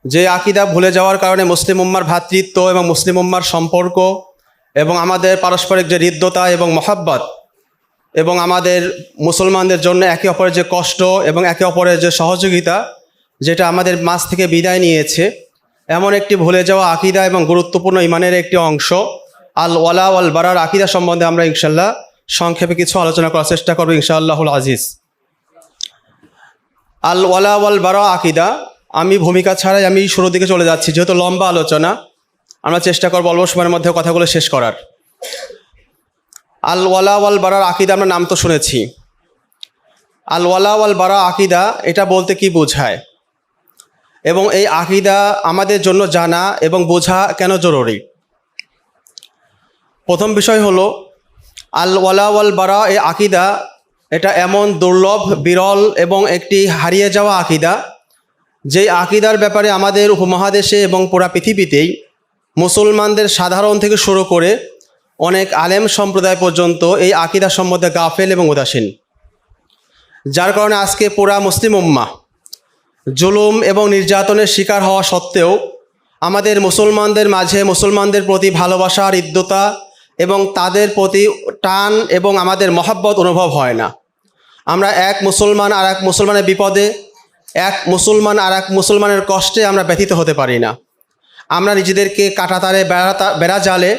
যে আকিদা ভুলে যাওয়ার কারণে মুসলিম উম্মার ভ্রাতৃত্ব এবং মুসলিম উম্মার সম্পর্ক এবং আমাদের পারস্পরিক যে হৃদ্যতা এবং মহাব্বত এবং আমাদের মুসলমানদের জন্য একে অপরের যে কষ্ট এবং একে অপরের যে সহযোগিতা, যেটা আমাদের মাঝ থেকে বিদায় নিয়েছে, এমন একটি ভুলে যাওয়া আকিদা এবং গুরুত্বপূর্ণ ইমানের একটি অংশ আল ওয়ালা ওয়াল বারার আকিদা সম্বন্ধে আমরা ইনশাল্লাহ সংক্ষেপে কিছু আলোচনা করার চেষ্টা করব ইনশাআল্লাহুল আজিজ। আল ওয়ালা ওয়াল বারা আকিদা, আমি ভূমিকা ছাড়াই আমি শুরুর দিকে চলে যাচ্ছি, যেহেতু লম্বা আলোচনা আমরা চেষ্টা করব অল্প সময়ের মধ্যে কথাগুলো শেষ করার। আল ওয়ালা ওয়াল বারার আকিদা, আমরা নাম তো শুনেছি। আল ওয়ালা ওয়াল বারা আকিদা এটা বলতে কি বোঝায় এবং এই আকিদা আমাদের জন্য জানা এবং বোঝা কেন জরুরি। প্রথম বিষয় হলো আল ওয়ালা ওয়াল বারা এই আকিদা এটা এমন দুর্লভ, বিরল এবং একটি হারিয়ে যাওয়া আকিদা, যেই আকিদার ব্যাপারে আমাদের উপমহাদেশে এবং পুরা পৃথিবীতেই মুসলমানদের সাধারণ থেকে শুরু করে অনেক আলেম সম্প্রদায় পর্যন্ত এই আকিদা সম্বন্ধে গাফেল এবং উদাসীন, যার কারণে আজকে পুরা মুসলিম উম্মাহ জুলুম এবং নির্যাতনের শিকার হওয়া সত্ত্বেও আমাদের মুসলমানদের মাঝে মুসলমানদের প্রতি ভালোবাসা, হৃদ্যতা এবং তাদের প্রতি টান এবং আমাদের মহাব্বত অনুভব হয় না। আমরা এক মুসলমান আর এক মুসলমানের বিপদে, এক মুসলমান আর এক মুসলমানের কষ্টে আমরা ব্যথিত হতে পারি না। আমরা নিজেদেরকে কাঁটাতারে বেড়া জালে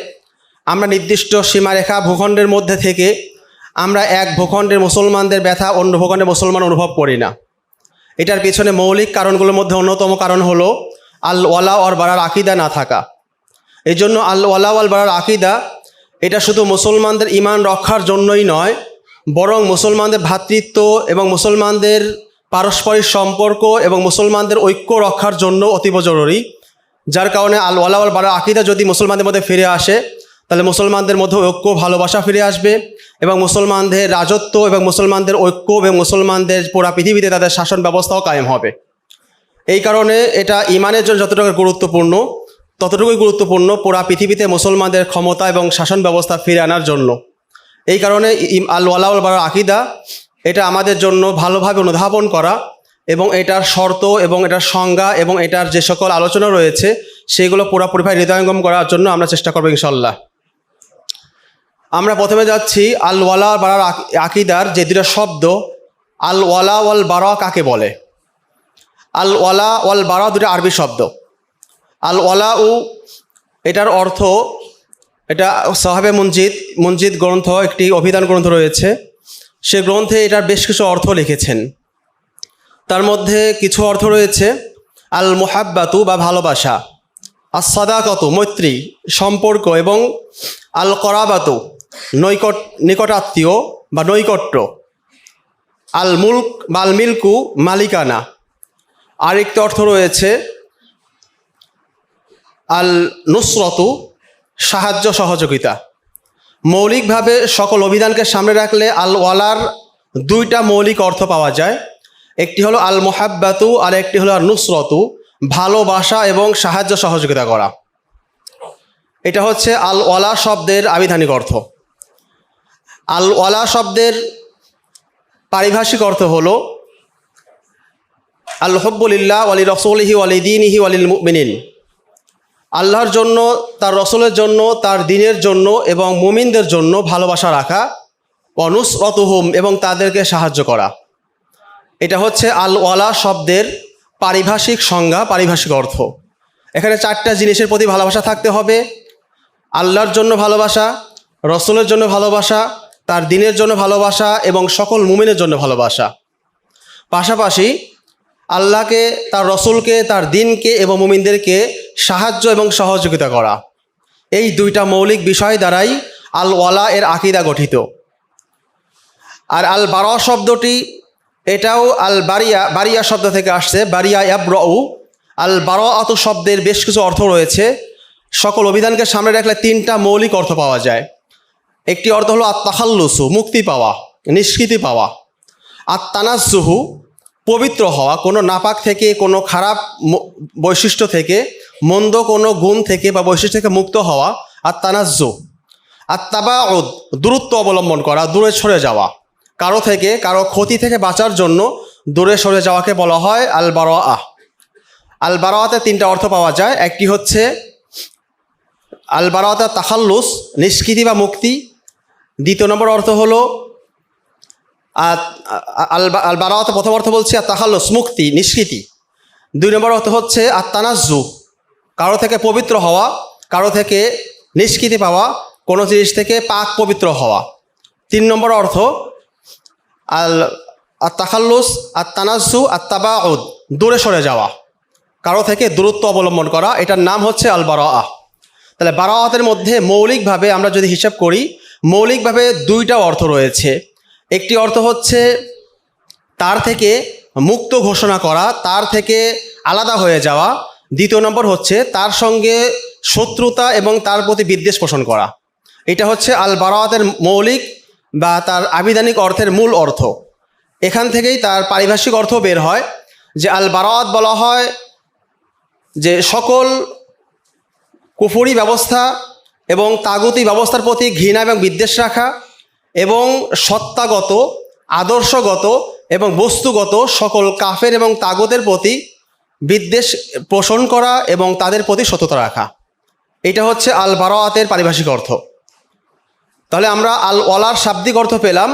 আমরা নির্দিষ্ট সীমারেখা ভূখণ্ডের মধ্যে থেকে আমরা এক ভূখণ্ডের মুসলমানদের ব্যথা অন্য ভূখণ্ডের মুসলমান অনুভব করি না। এটার পেছনে মৌলিক কারণগুলোর মধ্যে অন্যতম কারণ হলো আল ওয়ালা ওয়াল বারার আকিদা না থাকা। এই জন্য আল ওয়ালা ওয়াল বারার আকিদা এটা শুধু মুসলমানদের ঈমান রক্ষার জন্যই নয়, বরং মুসলমানদের ভ্রাতৃত্ব এবং মুসলমানদের পারস্পরিক সম্পর্ক এবং মুসলমানদের ঐক্য রক্ষার জন্য অতীব জরুরি। যার কারণে আল ওয়ালা ওয়াল বারার আকিদা যদি মুসলমানদের মধ্যে ফিরে আসে, তাহলে মুসলমানদের মধ্যে ঐক্য, ভালোবাসা ফিরে আসবে এবং মুসলমানদের রাজত্ব এবং মুসলমানদের ঐক্য এবং মুসলমানদের পুরা পৃথিবীতে তাদের শাসন ব্যবস্থাও কায়েম হবে। এই কারণে এটা ঈমানের জন্য যতটুকু গুরুত্বপূর্ণ, ততটুকুই গুরুত্বপূর্ণ পুরা পৃথিবীতে মুসলমানদের ক্ষমতা এবং শাসন ব্যবস্থা ফিরে আনার জন্য। এই কারণে আল ওয়ালা ওয়াল বারার আকিদা এটা আমাদের জন্য ভালোভাবে অনুধাবন করা এবং এটার শর্ত এবং এটার সংজ্ঞা এবং এটার যে সকল আলোচনা রয়েছে সেগুলো পুরোপুরিভাবে হৃদয়ঙ্গম করার জন্য আমরা চেষ্টা করবো ইনশাল্লাহ। আমরা প্রথমে যাচ্ছি আল ওয়ালা বারার আকিদার যে দুটো শব্দ, আল ওয়ালা ওয়াল বারা কাকে বলে। আল ওয়ালা ওয়াল বারা দুটো আরবি শব্দ। আল ওয়ালা উ এটার অর্থ, এটা সাহাবে মুনজিদ গ্রন্থ, একটি অভিধান গ্রন্থ রয়েছে, সে গ্রন্থে এটার বেশ কিছু অর্থ লিখেছেন। তার মধ্যে কিছু অর্থ রয়েছে আল মুহাব্বাতু বা ভালোবাসা, আর সাদাকাতু মৈত্রী সম্পর্ক, এবং আল করাবাতু নিকটাত্মীয় বা নৈকট্য, আল মুলক বা আল মিল্কু মালিকানা। আরেকটি অর্থ রয়েছে আল নুসরতু সাহায্য সহযোগিতা। মৌলিকভাবে সকল অভিধানকে সামনে রাখলে আল ওয়ালার দুইটা মৌলিক অর্থ পাওয়া যায়, একটি হলো আল মুহাব্বাতু আর একটি হলো আল নুসরতু, ভালোবাসা এবং সাহায্য সহযোগিতা করা। এটা হচ্ছে আল ওয়ালা শব্দের আবিধানিক অর্থ। আল ওয়ালা শব্দের পারিভাষিক অর্থ হলো আল হুব্বুলিল্লাহ ওয়ালি রাসূলিহি ওয়ালি দীনিহি ওয়ালিল মুমিনিন, আল্লাহর জন্য, তার রসুলের জন্য, তার দ্বীনের জন্য এবং মুমিনদের জন্য ভালোবাসা রাখা, ওয়ানুসরাতুহুম এবং তাদেরকে সাহায্য করা। এটা হচ্ছে আল ওয়ালা শব্দের পারিভাষিক সংজ্ঞা, পারিভাষিক অর্থ। এখানে চারটা জিনিসের প্রতি ভালোবাসা থাকতে হবে: আল্লাহর জন্য ভালোবাসা, রসুলের জন্য ভালোবাসা, তার দ্বীনের জন্য ভালোবাসা এবং সকল মুমিনের জন্য ভালোবাসা। পাশাপাশি আল্লাহকে, তার রসুলকে, তার দ্বীনকে এবং মুমিনদেরকে সাহায্য এবং সহযোগিতা করা। এই দুইটা মৌলিক বিষয় দ্বারাই আল ওয়ালা এর আকিদা গঠিত। আর আল বারা শব্দটি এটাও আল বারিয়া শব্দ থেকে আসছে, বারিয়া ইয়াবরাউ। আল বারাআতু শব্দের বেশ কিছু অর্থ রয়েছে, সকল অভিধানকে সামনে রাখলে তিনটা মৌলিক অর্থ পাওয়া যায়। একটি অর্থ হলো আত-তাখাল্লুসু মুক্তি পাওয়া, নিষ্কৃতি পাওয়া। আত-তানাজ্জুহু পবিত্র হওয়া, কোনো নাপাক থেকে, কোনো খারাপ বৈশিষ্ট্য থেকে, মন্দ কোনো গুণ থেকে বা বৈশিষ্ট্য থেকে মুক্ত হওয়া আত-তানাজ্জুহ। আত-তাবাউদ দূরত্ব অবলম্বন করা, দূরে সরে যাওয়া, কারো থেকে, কারো ক্ষতি থেকে বাঁচার জন্য দূরে সরে যাওয়াকে বলা হয় আল বারাআহ। আল বারাআতে তিনটা অর্থ পাওয়া যায়। একটি হচ্ছে আল বারাআতে তাখাল্লুস, নিষ্কৃতি বা মুক্তি। দ্বিতীয় নম্বর অর্থ হলো আল বারাআতে প্রথম অর্থ বলছি আর তাখাল্লুস, মুক্তি, নিষ্কৃতি। দুই নম্বর অর্থ হচ্ছে আর তানাজ্জু, কারো থেকে পবিত্র হওয়া, কারো থেকে নিষ্কৃতি পাওয়া, কোনো জিনিস থেকে পাক পবিত্র হওয়া। তিন নম্বর অর্থ আল তাখাল্লুস আর তানাজ্জু আর তাবাউদ, দূরে সরে যাওয়া, কারো থেকে দূরত্ব অবলম্বন করা। এটার নাম হচ্ছে আল বারাআহ। তাহলে বারাআতের মধ্যে মৌলিকভাবে আমরা যদি হিসাব করি, মৌলিকভাবে দুইটা অর্থ রয়েছে। একটি অর্থ হচ্ছে তার থেকে মুক্ত ঘোষণা করা, তার থেকে আলাদা হয়ে যাওয়া। দ্বিতীয় নম্বর হচ্ছে তার সঙ্গে শত্রুতা এবং তার প্রতি বিদ্বেষ পোষণ করা। এটা হচ্ছে আল বারাআতের মৌলিক বা তার আবিধানিক অর্থের মূল অর্থ। এখান থেকেই তার পারিভাষিক অর্থ বের হয় যে আল বারাআত বলা হয় যে সকল কুফরি ব্যবস্থা এবং তাগুতি ব্যবস্থার প্রতি ঘৃণা এবং বিদ্বেষ রাখা, এবং সত্তাগত, আদর্শগত এবং বস্তুগত সকল কাফের এবং তাগুতের প্রতি বিদ্বেষ পোষণ করা এবং তাদের প্রতি সততা রাখা। এটা হচ্ছে আল বারাআতের পারিভাষিক অর্থ। তাহলে আমরা আল ওয়ালার শাব্দিক অর্থ পেলাম।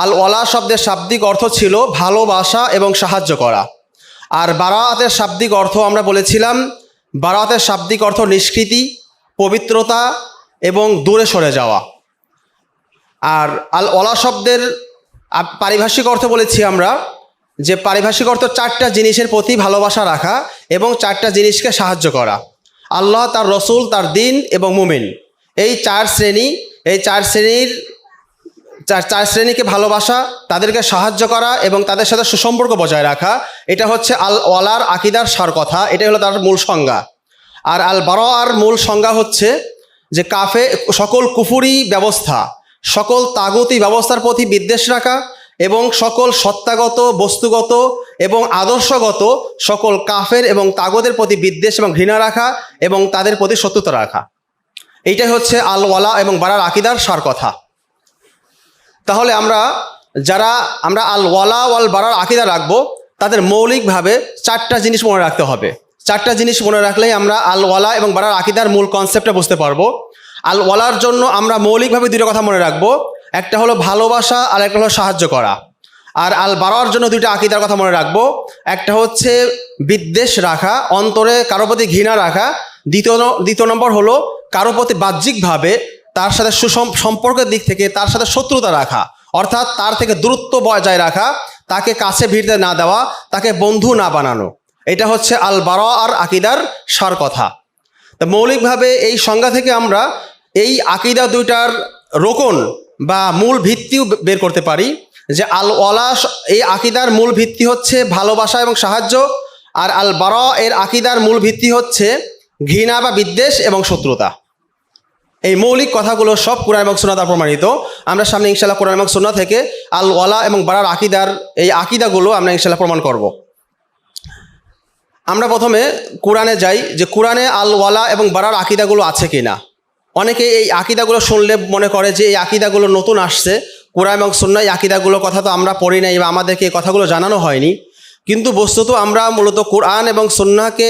আল ওয়ালা শব্দের শাব্দিক অর্থ ছিল ভালোবাসা এবং সাহায্য করা। আর বারাআতের শাব্দিক অর্থ আমরা বলেছিলাম, বারাআতের শাব্দিক অর্থ নিষ্কৃতি, পবিত্রতা এবং দূরে সরে যাওয়া। আর আল ওয়ালা শব্দের পারিভাষিক অর্থ বলেছি আমরা যে পারিভাষিক অর্থ চারটা জিনিসের প্রতি ভালোবাসা রাখা এবং চারটা জিনিসকে সাহায্য করা: আল্লাহ, তার রসুল, তার দিন এবং মুমিন। এই চার শ্রেণীকে ভালোবাসা, তাদেরকে সাহায্য করা এবং তাদের সাথে সুসম্পর্ক বজায় রাখা, এটা হচ্ছে আল ওয়ালার আকিদার সার কথা। এটাই হলো তার মূল সংজ্ঞা। আর আল বারাআর মূল সংজ্ঞা হচ্ছে যে সকল কুফরি ব্যবস্থা, সকল তাগুতি ব্যবস্থার প্রতি বিদ্বেষ রাখা এবং সকল সত্তাগত, বস্তুগত এবং আদর্শগত সকল কাফের এবং তাগুতের প্রতি বিদ্বেষ এবং ঘৃণা রাখা এবং তাদের প্রতি শত্রুতা রাখা। এইটাই হচ্ছে আল ওয়ালা এবং বারার আকিদার সার কথা। তাহলে আমরা আল ওয়ালা ওয়াল বারার আকিদা রাখবো, তাদের মৌলিকভাবে চারটা জিনিস মনে রাখতে হবে। চারটা জিনিস মনে রাখলেই আমরা আল ওয়ালা এবং বারার আকিদার মূল কনসেপ্টটা বুঝতে পারবো। আল ওয়ালার জন্য আমরা মৌলিকভাবে দুটো কথা মনে রাখবো, একটা হলো ভালোবাসা আর একটা হলো সাহায্য করা। আর আল বারার জন্য দুইটা আকিদার কথা মনে রাখবো, একটা হচ্ছে বিদ্বেষ রাখা, অন্তরে কারো প্রতি ঘৃণা রাখা। দ্বিতীয় নম্বর হলো কারো প্রতি বাহ্যিকভাবে তার সাথে সম্পর্কের দিক থেকে তার সাথে শত্রুতা রাখা, অর্থাৎ তার থেকে দূরত্ব বজায় রাখা, তাকে কাছে ভিড়তে না দেওয়া, তাকে বন্ধু না বানানো। এটা হচ্ছে আল বারাআর আকিদার সার কথা। তো মৌলিকভাবে এই সংজ্ঞা থেকে আমরা এই আকিদা দুইটার রোকন বা মূল ভিত্তিও বের করতে পারি যে আল ওয়ালা এই আকিদার মূল ভিত্তি হচ্ছে ভালোবাসা এবং সাহায্য, আর আল বারা এর আকিদার মূল ভিত্তি হচ্ছে ঘৃণা বা বিদ্বেষ এবং শত্রুতা। এই মৌলিক কথাগুলো সব কুরআন এবং সুন্নাহ দ্বারা প্রমাণিত। আমরা সামনে ইনশাআল্লাহ কুরআন এবং সুন্নাহ থেকে আল ওয়ালা এবং বারার আকিদার এই আকিদাগুলো আমরা ইনশাআল্লাহ প্রমাণ করব। আমরা প্রথমে কোরআনে যাই যে কোরআনে আল ওয়ালা এবং বারার আকিদাগুলো আছে কিনা। অনেকে এই আকিদাগুলো শুনলে মনে করে যে এই আকিদাগুলো নতুন আসছে, কোরআন এবং সুন্নাহ এই আকিদাগুলোর কথা তো আমরা পড়ি নাই বা আমাদেরকে এই কথাগুলো জানানো হয়নি। কিন্তু বস্তুত আমরা মূলত কোরআন এবং সুন্নাহকে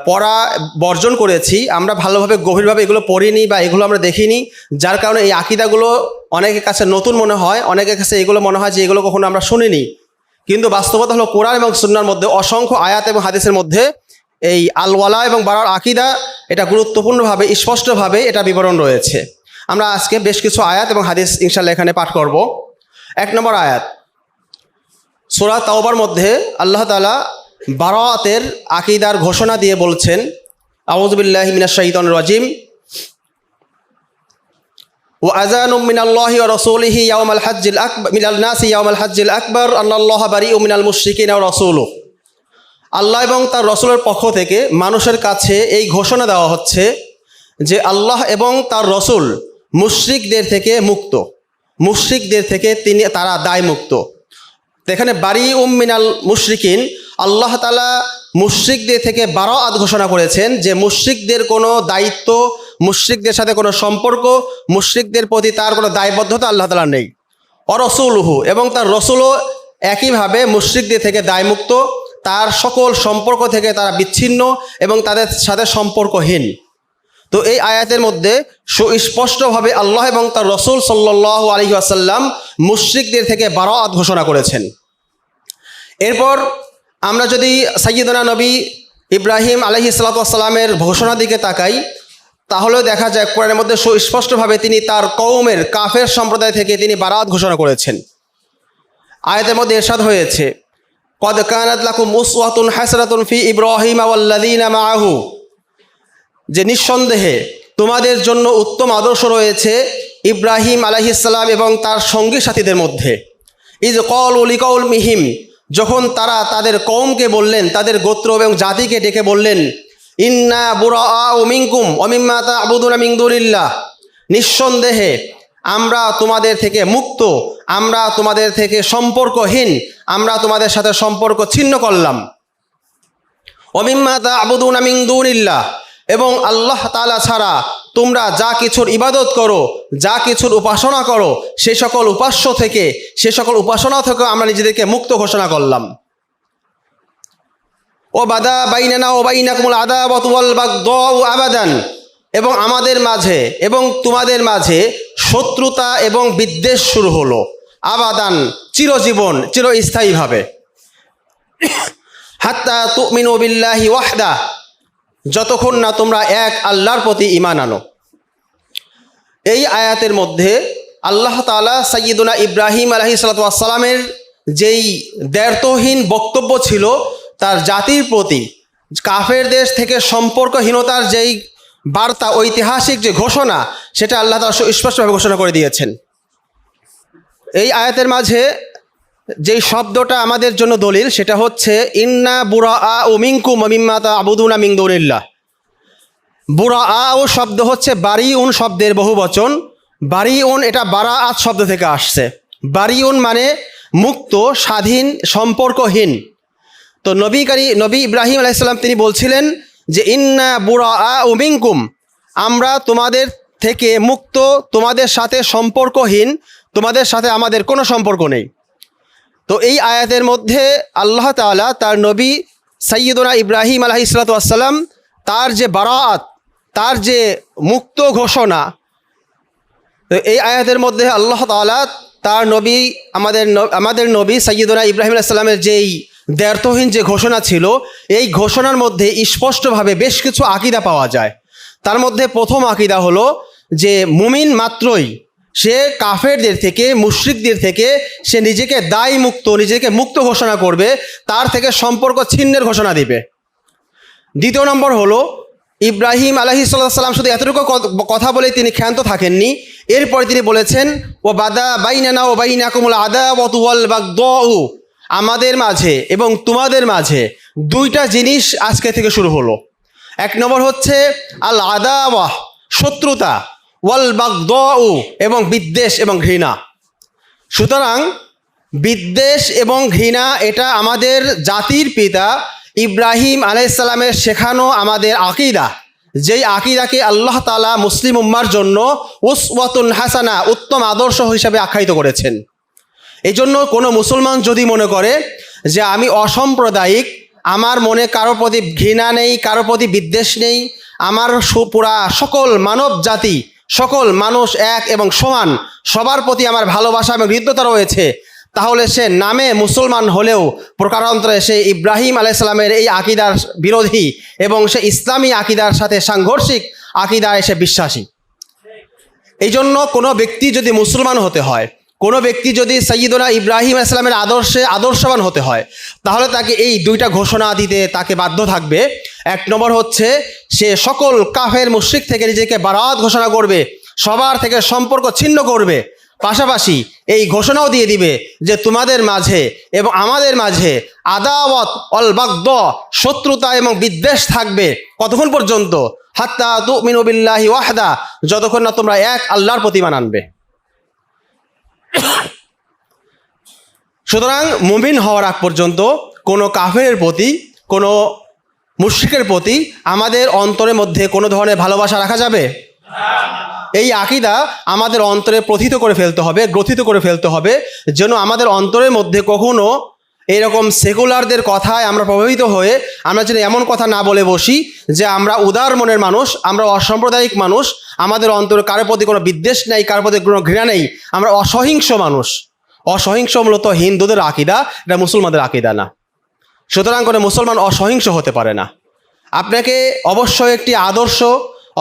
পড়া বর্জন করেছি। আমরা ভালোভাবে গভীরভাবে এগুলো পড়িনি বা এগুলো আমরা দেখিনি, যার কারণে এই আকিদাগুলো অনেকের কাছে নতুন মনে হয়, অনেকের কাছে এগুলো মনে হয় যে এগুলো কখনো আমরা শুনিনি। কিন্তু বাস্তবতা হলো কোরআন এবং সুন্নাহর মধ্যে অসংখ্য আয়াত এবং হাদিসের মধ্যে এই আল ওয়ালা এবং বারার আকিদা এটা গুরুত্বপূর্ণভাবে স্পষ্টভাবে এটা বিবরণ রয়েছে। আমরা আজকে বেশ কিছু আয়াত এবং হাদিস ইনশাআল্লাহ এখানে পাঠ করব। 1 নম্বর আয়াত সূরা তাওবার মধ্যে আল্লাহ তাআলা বারাআতের আকিদার ঘোষণা দিয়ে বলছেন, আউযু বিল্লাহি মিনাশ শাইতানির রাজিম, ওয়া আযানুম মিনাল্লাহি ওয়া রাসূলিহি ইয়াওমাল হাজ্জিল আকবার মিনাল নাসি ইয়াওমাল হাজ্জিল আকবার আন্নাল্লাহা বারিউম মিনাল মুশরিকিনা ওয়া রাসূলুহু। আল্লাহ এবং তার রসুলের পক্ষ থেকে মানুষের কাছে এই ঘোষণা দেওয়া হচ্ছে যে আল্লাহ এবং তার রসুল মুশরিকদের থেকে মুক্ত, মুশরিকদের থেকে তারা দায়মুক্ত। এখানে বারিউম মিনাল মুশরিকিন, আল্লাহ তাআলা মুশরিকদের থেকে বারাআত ঘোষণা করেছেন যে মুশরিকদের কোনো দায়িত্ব, মুশরিকদের সাথে কোনো সম্পর্ক, মুশরিকদের প্রতি তার কোনো দায়বদ্ধতা আল্লাহ তাআলা নেই। অরসুলহু, এবং তার রসুলও একইভাবে মুশরিকদের থেকে দায়মুক্ত, তার সকল সম্পর্ক থেকে তারা বিচ্ছিন্ন এবং তাদের সাথে সম্পর্কহীন। তো এই আয়াতের মধ্যে সুস্পষ্টভাবে আল্লাহ এবং তার রসুল সাল্লাল্লাহু আলাইহি ওয়াসাল্লাম মুশরিকদের থেকে বারাআত ঘোষণা করেছেন। এরপর আমরা যদি সাইয়্যিদনা নবী ইব্রাহিম আলাইহিস সালাতু ওয়াস সালামের ঘোষণার দিকে তাকাই, তাহলেও দেখা যায় কোরআনের মধ্যে সুস্পষ্টভাবে তিনি তার কওমের কাফের সম্প্রদায় থেকে তিনি বারাআত ঘোষণা করেছেন। আয়াতের মধ্যে ইরশাদ হয়েছে, কদ কানাত লাকুম উসওয়াতুন হাসানাতুন ফি ইব্রাহিম ওয়াল্লাযীনা মাআহু, যে নিঃসন্দেহে তোমাদের জন্য উত্তম আদর্শ রয়েছে ইব্রাহিম আলাইহিস সালাম এবং তার সঙ্গী সাথীদের মধ্যে। ইজ ক্বালু লিকাওমিহিম, যখন তারা তাদের কওমকে বললেন, তাদের গোত্র এবং জাতিকে ডেকে বললেন, ইন্না বুরাআউ মিনকুম ওয়া মিম্মা তা'বুদুনা মিন দুনিল্লাহ, নিঃসন্দেহে আমরা তোমাদের থেকে মুক্ত, আমরা তোমাদের থেকে সম্পর্কহীন, আমরা তোমাদের সাথে সম্পর্ক ছিন্ন করলাম। ওয়া মিম্মা তা'বুদুনা মিন দুনিল্লাহ, এবং আল্লাহ তাআলা ছাড়া তোমরা যা কিছুর ইবাদত করো, যা কিছুর উপাসনা করো, সে সকল উপাস্য থেকে, সে সকল উপাসনা থেকে আমরা নিজেদেরকে মুক্ত ঘোষণা করলাম। ও বাদা বাইনানা ও বাইনাকুমুল আদাওয়াতু ওয়াল বাগদাউ আবাদান, এবং আমাদের মাঝে এবং তোমাদের মাঝে শত্রুতা এবং বিদ্বেষ শুরু হলো, আবাদান চিরজীবন, চিরস্থায়ীভাবে। হাত্তা তুমিনু বিল্লাহি ওয়াহদা, যতক্ষণ না তোমরা এক আল্লাহর প্রতি ঈমান আনো। এই আয়াতের মধ্যে আল্লাহ তাআলা সাইয়্যিদুনা ইব্রাহিম আলাইহিস সালাতু ওয়াস সালামের যেই দ্ব্যর্থহীন বক্তব্য ছিল তার জাতির প্রতি, কাফের দেশ থেকে সম্পর্কহীনতার যেই বার্তা, ঐতিহাসিক যে ঘোষণা, সেটা আল্লাহ তাআলা স্পষ্টভাবে ঘোষণা করে দিয়েছেন। এই আয়াতের মাঝে যেই শব্দটা আমাদের জন্য দলিল, সেটা হচ্ছে ইন্না বুরাআউ মিনকুম ওয়া মিম্মা তা'বুদুনা মিন দুনিল্লাহ। বুরাআউ শব্দ হচ্ছে বারিউন শব্দের বহুবচন। বারিউন এটা বারাআত শব্দ থেকে আসছে। বারিউন মানে মুক্ত, স্বাধীন, সম্পর্কহীন। তো নবী ইব্রাহিম আলাইহিস সালাম তিনি বলছিলেন যে ইন্না বুরাআউ মিনকুম, আমরা তোমাদের থেকে মুক্ত, তোমাদের সাথে সম্পর্কহীন, তোমাদের সাথে আমাদের কোনো সম্পর্ক নেই। তো এই আয়াতের মধ্যে আল্লাহ তাআলা তার নবী সাইয়্যিদুনা ইব্রাহিম আলাইহিস সালাতু ওয়াস সালাম, তার যে বারাআত, তার যে মুক্ত ঘোষণা, তো এই আয়াতের মধ্যে আল্লাহ তাআলা তার নবী, আমাদের নবী সাইয়্যিদুনা ইব্রাহিম আলাইহিস সালামের যেই দ্ব্যর্থহীন যে ঘোষণা ছিল, এই ঘোষণার মধ্যে স্পষ্টভাবে বেশ কিছু আকীদা পাওয়া যায়। তার মধ্যে প্রথম আকীদা হলো যে মুমিন মাত্রই সে কাফেরদের থেকে, মুশরিকদের থেকে সে নিজেকে দায় মুক্ত, নিজেকে মুক্ত ঘোষণা করবে, তার থেকে সম্পর্ক ছিন্নের ঘোষণা দিবে। দ্বিতীয় নম্বর হলো ইব্রাহিম আলাইহিস সালাম শুধু এতটুকু কথা বলে তিনি ক্ষান্ত থাকেননি, এরপরে তিনি বলেছেন ও বাদা বাইনানা ও বাইনাকুমুল আদাওয়াতু ওয়াল বাগদাউ, আমাদের মাঝে এবং তোমাদের মাঝে দুইটা জিনিস আজকে থেকে শুরু হলো। এক নম্বর হচ্ছে আল আদাওয়াহ, শত্রুতা, ওয়াল বাগদাউ এবং বিদ্বেষ এবং ঘৃণা। সুতরাং বিদ্বেষ এবং ঘৃণা এটা আমাদের জাতির পিতা ইব্রাহিম আলাইহিস সালামের শেখানো আমাদের আকীদা, যেই আকীদাকে আল্লাহ তাআলা মুসলিম উম্মার জন্য উসওয়াতুন হাসানা, উত্তম আদর্শ হিসাবে আখ্যায়িত করেছেন। এই জন্য কোনো মুসলমান যদি মনে করে যে আমি অসাম্প্রদায়িক, আমার মনে কারোর প্রতি ঘৃণা নেই, কারোর প্রতি বিদ্বেষ নেই, আমার পুরা সকল মানব জাতি, সকল মানুষ এক এবং সমান, সবার প্রতি আমার ভালোবাসা এবং হৃদ্যতা রয়েছে, তাহলে সে নামে মুসলমান হলেও প্রকারান্তরে সে ইব্রাহিম আলাইহিস সালামের এই আকীদার বিরোধী এবং সে ইসলামী আকীদার সাথে সাংঘর্ষিক আকীদায় সে বিশ্বাসী। এই জন্য কোনো ব্যক্তি যদি মুসলমান হতে হয়, কোনো ব্যক্তি যদি সাইয়্যিদুনা ইব্রাহিম আলাইহিস সালামের আদর্শে আদর্শবান হতে হয়, তাহলে তাকে এই দুইটা ঘোষণা দিতে তাকে বাধ্য থাকবে। এক নম্বর হচ্ছে সে সকল কাফের মুশরিক থেকে নিজেকে বারাআত ঘোষণা করবে, সবার থেকে সম্পর্ক ছিন্ন করবে। পাশাপাশি এই ঘোষণাও দিয়ে দিবে যে তোমাদের মাঝে এবং আমাদের মাঝে আদাওয়াত ওয়াল বাগদা, শত্রুতা এবং বিদ্বেষ থাকবে। কতক্ষণ পর্যন্ত? হাত্তা তুমিনু বিল্লাহি ওয়াহদা, যতক্ষণ না তোমরা এক আল্লাহর প্রতি ঈমান আনবে। সুতরাং মুমিন হওয়ার আগ পর্যন্ত কোনো কাফেরের প্রতি, কোনো মুশরিকের প্রতি আমাদের অন্তরের মধ্যে কোনো ধরনের ভালোবাসা রাখা যাবে? এই আকীদা আমাদের অন্তরে প্রথিত করে ফেলতে হবে, গ্রথিত করে ফেলতে হবে, যেন আমাদের অন্তরের মধ্যে কখনো এইরকম সেকুলারদের কথায় আমরা প্রভাবিত হয়ে আমরা যেন এমন কথা না বলে বসি যে আমরা উদার মনের মানুষ, আমরা অসাম্প্রদায়িক মানুষ, আমাদের অন্তরে কারোর প্রতি কোনো বিদ্বেষ নেই, কারোর প্রতি কোনো ঘৃণা নেই, আমরা অসহিংস মানুষ। অসহিংস মূলত হিন্দুদের আকিদা, এটা মুসলমানদের আকিদা না। সুতরাং করে মুসলমান অসহিংস হতে পারে না। আপনাকে অবশ্যই একটি আদর্শ,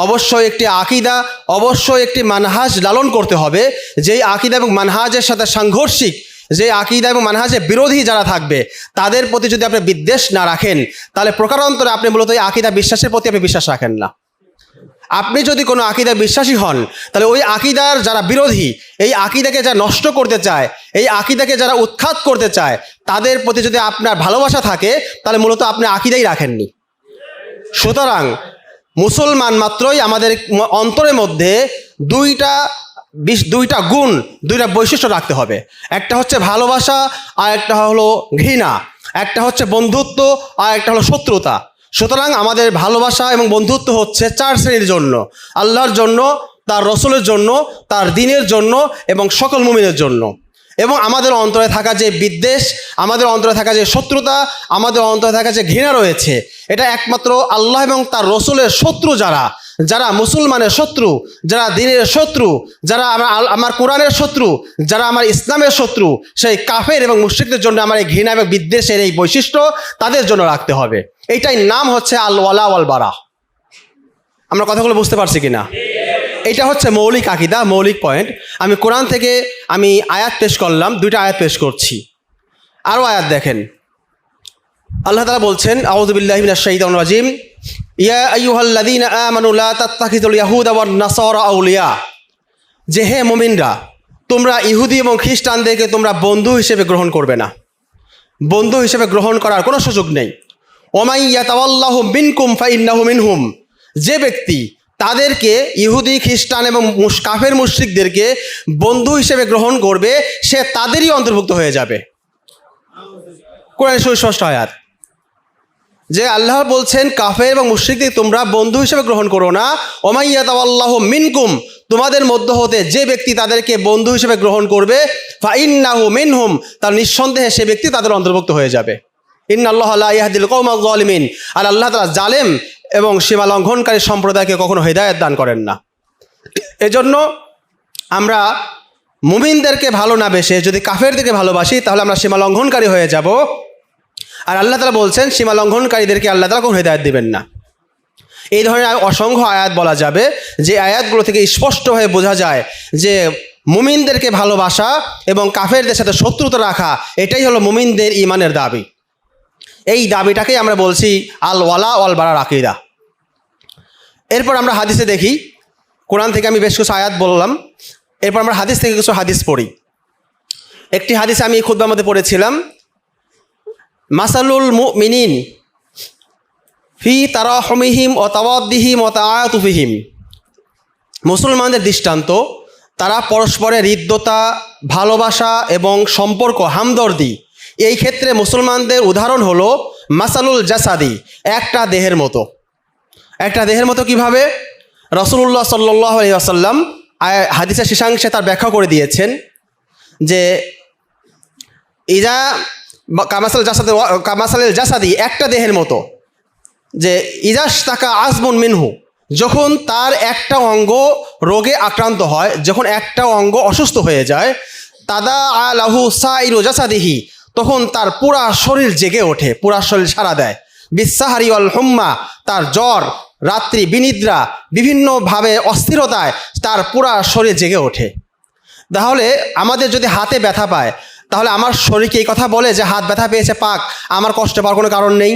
অবশ্যই একটি আকিদা, অবশ্যই একটি মানহাজ লালন করতে হবে, যেই আকিদা এবং মানহাজের সাথে সাংঘর্ষিক, যে আকিদা এবং মানহাজের বিরোধী যারা থাকবে তাদের প্রতি যদি আপনি বিদ্বেষ না রাখেন, তাহলে প্রকারান্তরে আপনি মূলত এই আকিদা বিশ্বাসের প্রতি আপনি বিশ্বাস রাখেন না। আপনি যদি কোনো আকিদা বিশ্বাসী হন, তাহলে ওই আকিদার যারা বিরোধী, এই আকিদাকে যারা নষ্ট করতে চায়, এই আকিদাকে যারা উৎখাত করতে চায়, তাদের প্রতি যদি আপনার ভালোবাসা থাকে, তাহলে মূলত আপনি আকিদাই রাখেননি। সুতরাং মুসলমান মাত্রই আমাদের অন্তরের মধ্যে দুইটা গুণ, দুইটা বৈশিষ্ট্য রাখতে হবে। একটা হচ্ছে ভালোবাসা, আর একটা হলো ঘৃণা। একটা হচ্ছে বন্ধুত্ব, আর একটা হলো শত্রুতা। সুতরাং আমাদের ভালোবাসা এবং বন্ধুত্ব হচ্ছে 4 শ্রেণীর জন্য: আল্লাহর জন্য, তার রসুলের জন্য, তার দ্বীনের জন্য এবং সকল মুমিনের জন্য। এবং আমাদের অন্তরে থাকা যে বিদ্বেষ, আমাদের অন্তরে থাকা যে শত্রুতা, আমাদের অন্তরে থাকা যে ঘৃণা রয়েছে, এটা একমাত্র আল্লাহ এবং তার রসুলের শত্রু যারা মুসলমানের শত্রু, যারা দ্বীনের শত্রু, যারা আমার কোরআনের শত্রু, যারা আমার ইসলামের শত্রু, সেই কাফের এবং মুশরিকদের জন্য আমার এই ঘৃণা এবং বিদ্বেষের এই বৈশিষ্ট্য তাদের জন্য রাখতে হবে। এইটাই নাম হচ্ছে আল ওয়ালা ওয়াল বারা। আমরা কথাগুলো বুঝতে পারছি কিনা? এটা হচ্ছে মৌলিক আকিদা, মৌলিক পয়েন্ট। আমি কোরআন থেকে আয়াত পেশ করলাম, 2টা আয়াত পেশ করছি। আরও আয়াত দেখেন, আল্লাহ তাআলা বলছেন, আউযু বিল্লাহি মিনাশ শাইতানির রাজিম, ইয়া আইয়ুহাল্লাযীনা আমানু লা তাত্তাখিযুল ইয়াহুদা ওয়ান নাসারা আউলিয়া, যে হে মুমিনরা, তোমরা ইহুদি এবং খ্রিস্টানদেরকে তোমরা বন্ধু হিসেবে গ্রহণ করবে না। বন্ধু হিসেবে গ্রহণ করার কোনো সুযোগ নেই। ওমাই ইয়াতাওয়াল্লাহু মিনকুম ফাইন্নাহু মিনহুম, যে ব্যক্তি তাদেরকে, ইহুদি খ্রিস্টান এবং কাফের মুশরিকদেরকে বন্ধু হিসেবে গ্রহণ করবে, সে তাদেরই অন্তর্ভুক্ত হয়ে যাবে। কোরআনের সুস্পষ্ট আয়াত যে আল্লাহ বলছেন কাফের এবং মুশরিকদের তোমরা বন্ধু হিসেবে গ্রহণ করো না। ওমাই ইয়াতাওয়াল্লাহু মিনকুম, তোমাদের মধ্য হতে যে ব্যক্তি তাদেরকে বন্ধু হিসেবে গ্রহণ করবে, ফাইন্নাহু মিনহুম, তার নিঃসন্দেহে সে ব্যক্তি তাদের অন্তর্ভুক্ত হয়ে যাবে। ইন্নাল্লাহা লা ইয়াহদিল কওমাজ যালিমিন, আর আল্লাহ তাআলা জালেম এবং সীমা লঙ্ঘনকারী সম্প্রদায়কে কখনো হেদায়েত দান করেন না। এজন্য আমরা মুমিনদেরকে ভালো না বেশে যদি কাফেরদেরকে ভালোবাসি, তাহলে আমরা সীমা লঙ্ঘনকারী হয়ে যাব। আর আল্লাহ তাআলা বলছেন সীমা লঙ্ঘনকারীদেরকে আল্লাহ তাআলা কোনো হেদায়েত দিবেন না। এই ধরনের অসংখ্য আয়াত বলা যাবে, যে আয়াতগুলো থেকে স্পষ্টভাবে বোঝা যায় যে মুমিনদেরকে ভালোবাসা এবং কাফেরদের সাথে শত্রুতা রাখা, এটাই হলো মুমিনদের ঈমানের দাবি। এই দাবিটাকেই আমরা বলছি আল ওয়ালা ওয়াল বারার আকিদা। এরপর আমরা হাদিসে দেখি, কোরআন থেকে আমি বেশ কিছু আয়াত বললাম, এরপর আমরা হাদিস থেকে কিছু হাদিস পড়ি। একটি হাদিস আমি খুতবার মধ্যে পড়েছিলাম, মাসালুল মুমিনিন ফি তারাহুমিহিম ওয়া তাওয়াদ্দিহিম ওয়া তাআতুফিহিম, মুসলমানদের দৃষ্টান্ত, তারা পরস্পরের হৃদ্যতা, ভালোবাসা এবং সম্পর্ক, হামদর্দি, এই ক্ষেত্রে মুসলমানদের উদাহরণ হলো মাসালুল জাসাদি, একটা দেহের মতো। একটা দেহের মতো কিভাবে? রাসূলুল্লাহ সাল্লাল্লাহু আলাইহি ওয়াসাল্লাম হাদিসের শীর্ষাংশে তার ব্যাখ্যা করে দিয়েছেন যে ইজা কামাসাল জাসাদি, একটা দেহের মতো, যে ইজাস তাকা আজমুন মিনহু, যখন তার একটা অঙ্গ রোগে আক্রান্ত হয়, যখন একটা অঙ্গ অসুস্থ হয়ে যায়, তাদা আলাহু সাইরু জাসাদিহি, তখন তার পুরা শরীর জেগে ওঠে, পুরা শরীর সাড়া দেয়। বিসাহারি ওয়াল হুম্মা, তার জ্বর, রাত্রি বিনিদ্রা, বিভিন্নভাবে অস্থিরতায় তার পুরা শরীর জেগে ওঠে। তাহলে আমাদের যদি হাতে ব্যথা পায়, তাহলে আমার শরীরকে এই কথা বলে যে হাত ব্যথা পেয়েছে পাক, আমার কষ্ট পাওয়ার কোনো কারণ নেই?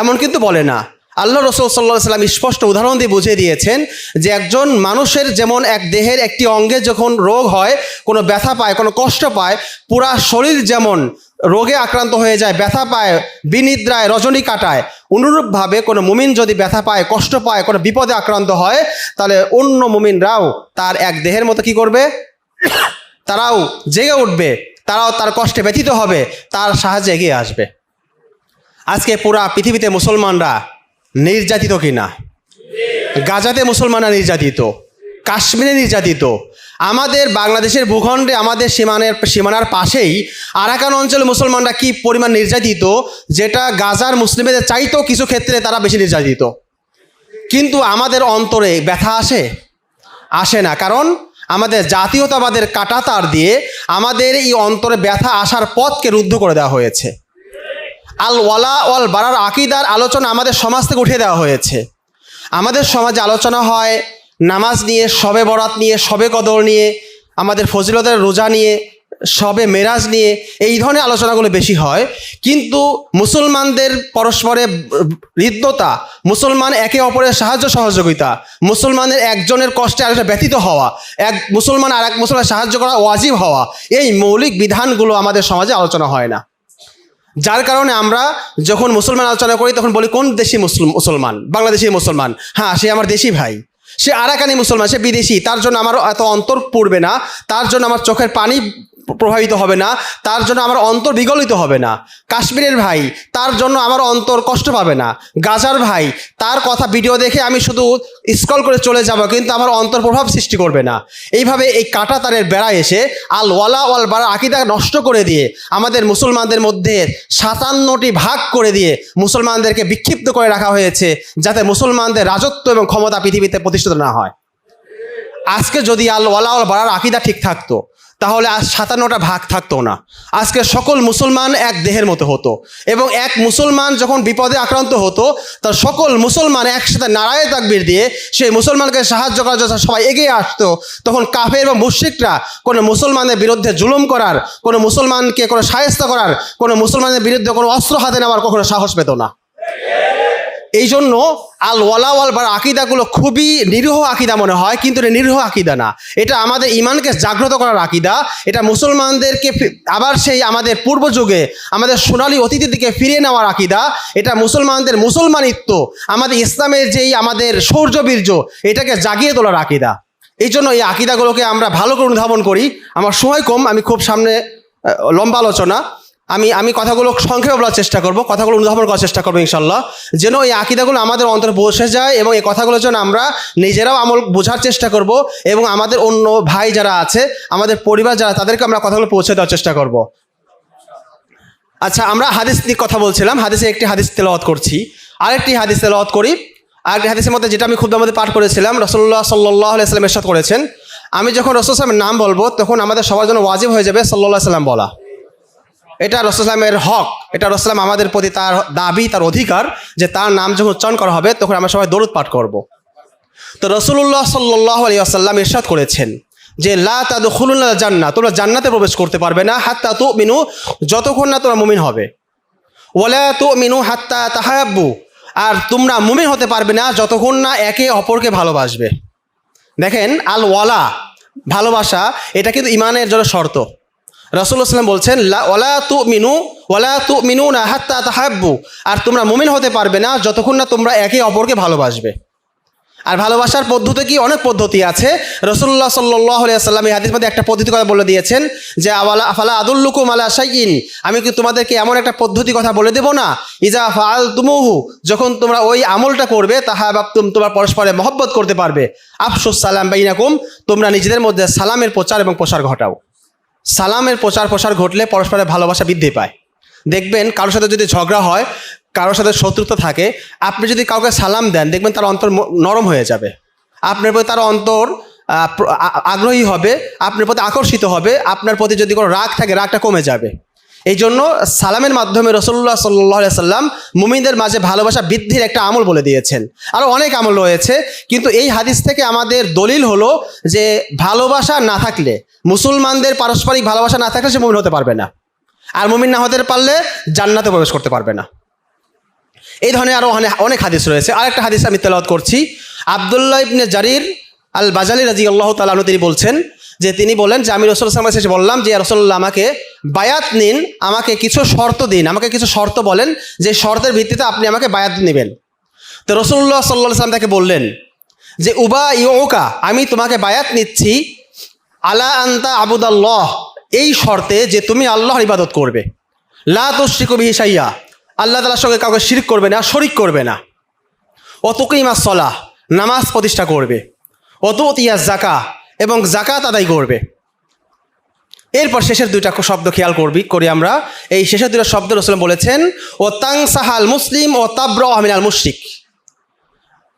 এমন কিন্তু বলে না। আল্লাহ রাসূল সাল্লাল্লাহু আলাইহি ওয়াসাল্লাম স্পষ্ট উদাহরণ দিয়ে বুঝিয়ে দিয়েছেন যে একজন মানুষের যেমন এক দেহের একটি অঙ্গে যখন রোগ হয়, কোনো ব্যথা পায়, কোনো কষ্ট পায়, পুরা শরীর যেমন রোগে আক্রান্ত হয়ে যায়, ব্যথা পায়, বিনিদ্রায় রজনী কাটায়, অনুরূপভাবে কোনো মুমিন যদি ব্যথা পায়, কষ্ট পায়, কোনো বিপদে আক্রান্ত হয়, তাহলে অন্য মুমিনরাও তার এক দেহের মতো কি করবে? তারাও জেগে উঠবে, তারাও তার কষ্টে ব্যথিত হবে, তার সাহায্যে এগিয়ে আসবে। আজকে পুরা পৃথিবীতে মুসলমানরা নির্যাতিত কিনা? গাজাতে মুসলমানরা নির্যাতিত, কাশ্মীরে নির্যাতিত, আমাদের বাংলাদেশের ভূখণ্ডে আমাদের সীমানার পাশেই আরাকান অঞ্চলে মুসলমানরা কি পরিমাণ নির্যাতিত, যেটা গাজার মুসলিমদের চাইতেও কিছু ক্ষেত্রে তারা বেশি নির্যাতিত। কিন্তু আমাদের অন্তরে ব্যথা আসে না, কারণ আমাদের জাতীয়তাবাদের কাঁটাতার দিয়ে আমাদের এই অন্তরে ব্যথা আসার পথকে রুদ্ধ করে দেওয়া হয়েছে। আল ওয়ালা ওয়াল বারার আকিদার আলোচনা আমাদের সমাজ থেকে উঠিয়ে দেওয়া হয়েছে। আমাদের সমাজে আলোচনা হয় নামাজ নিয়ে, শবে বরাত নিয়ে, শবে কদর নিয়ে, আমাদের ফজিলতের রোজা নিয়ে, শবে মেরাজ নিয়ে, এই ধরনের আলোচনাগুলো বেশি হয়। কিন্তু মুসলমানদের পরস্পরে হৃদ্যতা, মুসলমান একে অপরের সাহায্য সহযোগিতা, মুসলমানের একজনের কষ্টে আরেকটা ব্যতীত হওয়া, এক মুসলমান আর এক মুসলমান সাহায্য করা ওয়াজিব হওয়া, এই মৌলিক বিধানগুলো আমাদের সমাজে আলোচনা হয় না। যার কারণে আমরা যখন মুসলমান আলোচনা করি তখন বলি কোন দেশি মুসলমান, বাংলাদেশি মুসলমান, হ্যাঁ সে আমার দেশি ভাই, সে আরাকানি মুসলমান, সে বিদেশি, তার জন্য আমার এত অন্তর পড়বে না, তার জন্য আমার চোখের পানি প্রভাবিত হবে না, তার জন্য আমার অন্তর বিগলিত হবে না। কাশ্মীরের ভাই, তার জন্য আমার অন্তর কষ্ট পাবে না। গাজার ভাই, তার কথা ভিডিও দেখে আমি শুধু স্ক্রল করে চলে যাব, কিন্তু আমার অন্তর প্রভাব সৃষ্টি করবে না। এইভাবে এই কাঁটা তারের বেড়া এসে আল ওয়ালা ওয়াল বারা আকিদা নষ্ট করে দিয়ে আমাদের মুসলমানদের মধ্যে 57টি ভাগ করে দিয়ে মুসলমানদেরকে বিক্ষিপ্ত করে রাখা হয়েছে, যাতে মুসলমানদের রাজত্ব এবং ক্ষমতা পৃথিবীতে প্রতিষ্ঠিত না হয়। আজকে যদি আল ওয়ালা ওয়াল বারার আকিদা ঠিক থাকতো, তাহলে আজ 57টা ভাগ থাকতো না। আজকে সকল মুসলমান এক দেহের মতো হতো, এবং এক মুসলমান যখন বিপদে আক্রান্ত হতো, তার সকল মুসলমান একসাথে নারায়ে তাকবীর দিয়ে সেই মুসলমানকে সাহায্য করার জন্য সবাই এগিয়ে আসতো। তখন কাফের এবং মুশরিকরা কোনো মুসলমানের বিরুদ্ধে জুলুম করার, কোনো মুসলমানকে কোনো শায়েস্তা করার, কোনো মুসলমানের বিরুদ্ধে কোনো অস্ত্র হাতে নেওয়ার কখনো সাহস পেত না। এই জন্য আল ওয়ালা ওয়াল বারা আকিদাগুলো খুবই নিরীহ আকিদা মনে হয়, কিন্তু এটা নিরীহ আকিদা না। এটা আমাদের ইমানকে জাগ্রত করার আকিদা। এটা মুসলমানদেরকে আবার সেই আমাদের পূর্ব যুগে আমাদের সোনালী অতীতের দিকে ফিরিয়ে নেওয়ার আকিদা। এটা মুসলমানদের মুসলমানিত্ব, আমাদের ইসলামের যেই আমাদের শৌর্যবীর্য, এটাকে জাগিয়ে তোলার আকিদা। এই জন্য এই আকিদাগুলোকে আমরা ভালো করে অনুধাবন করি। আমার সময় কম, আমি খুব সামনে লম্বা আলোচনা, আমি কথাগুলো সংক্ষেপে বলার চেষ্টা করব, কথাগুলো অনুধাবন করার চেষ্টা করবো ইনশাল্লাহ, যেন এই আকিদাগুলো আমাদের অন্তরে পৌঁছে যায়, এবং এই কথাগুলোর জন্য আমরা নিজেরাও আমল বোঝার চেষ্টা করব, এবং আমাদের অন্য ভাই যারা আছে, আমাদের পরিবার যারা, তাদেরকে আমরা কথাগুলো পৌঁছে দেওয়ার চেষ্টা করব। আচ্ছা, আমরা হাদিস নিয়ে কথা বলছিলাম, হাদিসে একটি হাদিস তেলাওয়াত করছি, আরেকটি হাদিস তেলাওয়াত করি। আরেকটি হাদিসের মধ্যে যেটা আমি খুতবার মধ্যে পাঠ করেছিলাম, রাসূলুল্লাহ সাল্লাল্লাহু আলাইহি ওয়াসাল্লাম ইরশাদ করেছেন, আমি যখন রাসূল সাল্লাল্লাহু আলাইহি ওয়াসাল্লামের নাম বলবো তখন আমাদের সবার জন্য ওয়াজিব হয়ে যাবে সাল্লাল্লাহু আলাইহি ওয়াসাল্লাম বলা। এটা রাসূল সাল্লামের হক, এটা রাসূল সাল্লাম আমাদের প্রতি তার দাবি, তার অধিকার, যে তার নাম যখন উচ্চারণ করা হবে তখন আমরা সবাই দরুদ পাঠ করব। তো রাসূলুল্লাহ সাল্লাল্লাহু আলাইহি ওয়াসাল্লাম ইরশাদ করেছেন যে লা তাদখুলুনাল জান্নাহ, তোমরা জান্নাতে প্রবেশ করতে পারবে না, হাত্তা তুমিনু, যতক্ষণ না তোমরা মুমিন হবে, ওয়ালা তুমিনু হাত্তা তাহাব্বু, আর তোমরা মুমিন হতে পারবে না যতক্ষণ না একে অপরকে ভালোবাসবে। দেখেন, আল ওয়ালা ভালোবাসা, এটা কিন্তু ইমানের জন্য শর্ত। রাসূলুল্লাহ সাল্লাল্লাহু আলাইহি ওয়াসাল্লাম বলছেন ওয়ালা তুমিনুনা হাত্তা তাহাব্বু, আর তোমরা মুমিন হতে পারবে না যতক্ষণ না তোমরা একে অপরকে ভালোবাসবে। আর ভালোবাসার পদ্ধতি কি? অনেক পদ্ধতি আছে। রাসূলুল্লাহ সাল্লাল্লাহু আলাইহি ওয়াসাল্লাম এই হাদিসের মধ্যে একটা পদ্ধতি কথা বলে দিয়েছেন যে আফালা আদুল্লুকুম আলা শাইইন, আমি কি তোমাদেরকে এমন একটা পদ্ধতি কথা বলে দেব না, ইজা ফাআলতুমুহু, যখন তোমরা ওই আমলটা করবে, তাহাবাবতুম, তোমরা পরস্পরে মহব্বত করতে পারবে। আফশুস সালাম বাইনাকুম, তোমরা নিজেদের মধ্যে সালামের প্রচার এবং প্রসার ঘটাও। সালামের প্রসার ঘটলে পরস্পরের ভালোবাসা বৃদ্ধি পায়। দেখবেন কারোর সাথে যদি ঝগড়া হয়, কারোর সাথে শত্রুতা থাকে, আপনি যদি কাউকে সালাম দেন, দেখবেন তার অন্তর নরম হয়ে যাবে, আপনার প্রতি তার অন্তর আগ্রহী হবে, আপনার প্রতি আকর্ষিত হবে, আপনার প্রতি যদি কোনো রাগ থাকে রাগটা কমে যাবে। এই জন্য সালামের মাধ্যমে রাসূলুল্লাহ সাল্লাল্লাহু আলাইহি ওয়াসাল্লাম মুমিনদের মাঝে ভালোবাসা বৃদ্ধির একটা আমল বলে দিয়েছেন। আরও অনেক আমল রয়েছে, কিন্তু এই হাদিস থেকে আমাদের দলিল হলো যে ভালোবাসা না থাকলে, মুসলমানদের পারস্পরিক ভালোবাসা না থাকলে সে মুমিন হতে পারবে না, আর মুমিন না হতে পারলে জান্নাতে প্রবেশ করতে পারবে না। এই ধরনের আরও অনেক হাদিস রয়েছে। আরেকটা হাদিস আমি তেলাওয়াত করছি। আব্দুল্লাহ ইবনে জারির আল বাজালি রাদিয়াল্লাহু তাআলা আনহু তিনি বলছেন যে, তিনি বলেন যে আমি রাসূলুল্লাহ সাল্লাল্লাহু আলাইহি ওয়াসাল্লাম বললাম যে রাসূলুল্লাহ, আমাকে বায়াত নিন, আমাকে কিছু শর্ত দিন, আমাকে কিছু শর্ত বলেন, যে শর্তের ভিত্তিতে আপনি আমাকে বায়াত নেবেন। তো রাসূলুল্লাহ সাল্লাল্লাহু আলাইহি ওয়াসাল্লাম তাকে বললেন যে উবাইউকা, আমি তোমাকে বায়াত নিচ্ছি, আলা আনতা আবুদাল্লাহ, এই শর্তে যে তুমি আল্লাহর ইবাদত করবে, লা তুশরিকু বিহি শাইয়া, আল্লাহ তাআলার সঙ্গে কাউকে শিরক করবে না, শরিক করবে না, ওয়া তুকিমাস সালাহ, নামাজ প্রতিষ্ঠা করবে, ওয়া তুতিয়াজ যাকাত, এবং জাকাত আদায় করবে। এরপর শেষের দুইটা শব্দ খেয়াল করি আমরা। এই শেষের দুইটা শব্দ রাসূল বলেছেন, ও তাংসাহাল মুসলিম ও তাবরা মিনাল মুশরিক,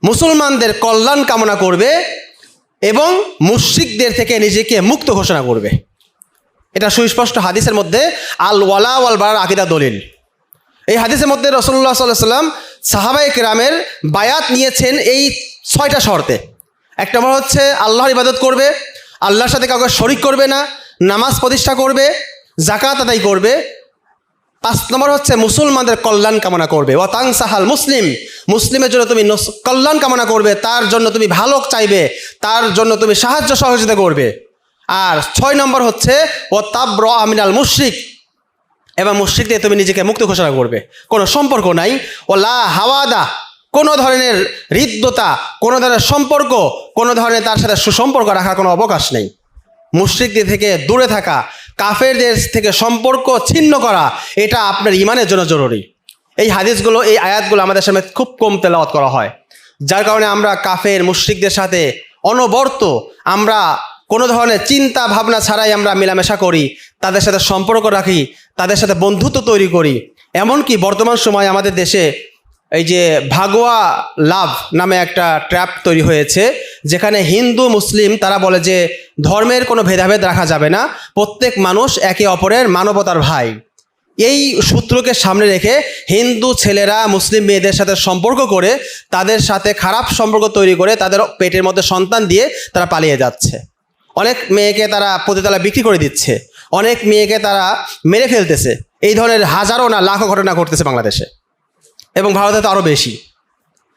মুসলমানদের কল্যাণ কামনা করবে এবং মুশরিকদের থেকে নিজেকে মুক্ত ঘোষণা করবে। এটা সুস্পষ্ট হাদিসের মধ্যে আল ওয়ালা ওয়াল বারার আকীদা দলিল। এই হাদিসের মধ্যে রাসূলুল্লাহ সাল্লাল্লাহু আলাইহি ওয়াসাল্লাম সাহাবায়ে কেরামের বায়াত নিয়েছেন এই 6টা শর্তে। এক নম্বর হচ্ছে আল্লাহর ইবাদত করবে, আল্লাহর সাথে কাউকে শরিক করবে না, নামাজ প্রতিষ্ঠা করবে, জাকাত আদায় করবে। 5 নম্বর হচ্ছে মুসলমানদের কল্যাণ কামনা করবে। ওয়া তাংসাহাল মুসলিম, মুসলিমের জন্য তুমি কল্যাণ কামনা করবে, তার জন্য তুমি ভালো চাইবে, তার জন্য তুমি সাহায্য সহযোগিতা করবে। আর 6 নম্বর হচ্ছে ও তাবরা মিনাল মুশরিক, এবং মুশরিকদের তুমি নিজেকে মুক্ত ঘোষণা করবে, কোনো সম্পর্ক নাই। ও লা হাওয়াদা, কোনো ধরনের হৃদ্যতা, কোনো ধরনের সম্পর্ক, কোনো ধরনের তার সাথে সুসম্পর্ক রাখার কোনো অবকাশ নেই। মুশরিকদের থেকে দূরে থাকা, কাফেরদের থেকে সম্পর্ক ছিন্ন করা, এটা আপনার ইমানের জন্য জরুরি। এই হাদিসগুলো, এই আয়াতগুলো আমাদের সামনে খুব কম তেলাওয়াত করা হয়, যার কারণে আমরা কাফের মুশরিকদের সাথে অনবরত আমরা কোনো ধরনের চিন্তা ভাবনা ছাড়াই আমরা মেলামেশা করি, তাদের সাথে সম্পর্ক রাখি, তাদের সাথে বন্ধুত্ব তৈরি করি। এমনকি বর্তমান সময়ে আমাদের দেশে এই যে ভাগোয়া লাভ নামে একটা ট্র্যাপ তৈরি হয়েছে, যেখানে হিন্দু মুসলিম তারা বলে যে ধর্মের কোনো ভেদাভেদ রাখা যাবে না, প্রত্যেক মানুষ একে অপরের মানবতার ভাই। এই সূত্রকে সামনে রেখে হিন্দু ছেলেরা মুসলিম মেয়েদের সাথে সম্পর্ক করে, তাদের সাথে খারাপ সম্পর্ক তৈরি করে, তাদের পেটের মধ্যে সন্তান দিয়ে তারা পালিয়ে যাচ্ছে। অনেক মেয়েকে তারা পতিতালা বিক্রি করে দিচ্ছে, অনেক মেয়েকে তারা মেরে ফেলতেছে। এই ধরনের হাজারো না লাখো ঘটনা ঘটতেছে বাংলাদেশে এবং ভারতে তো আরও বেশি।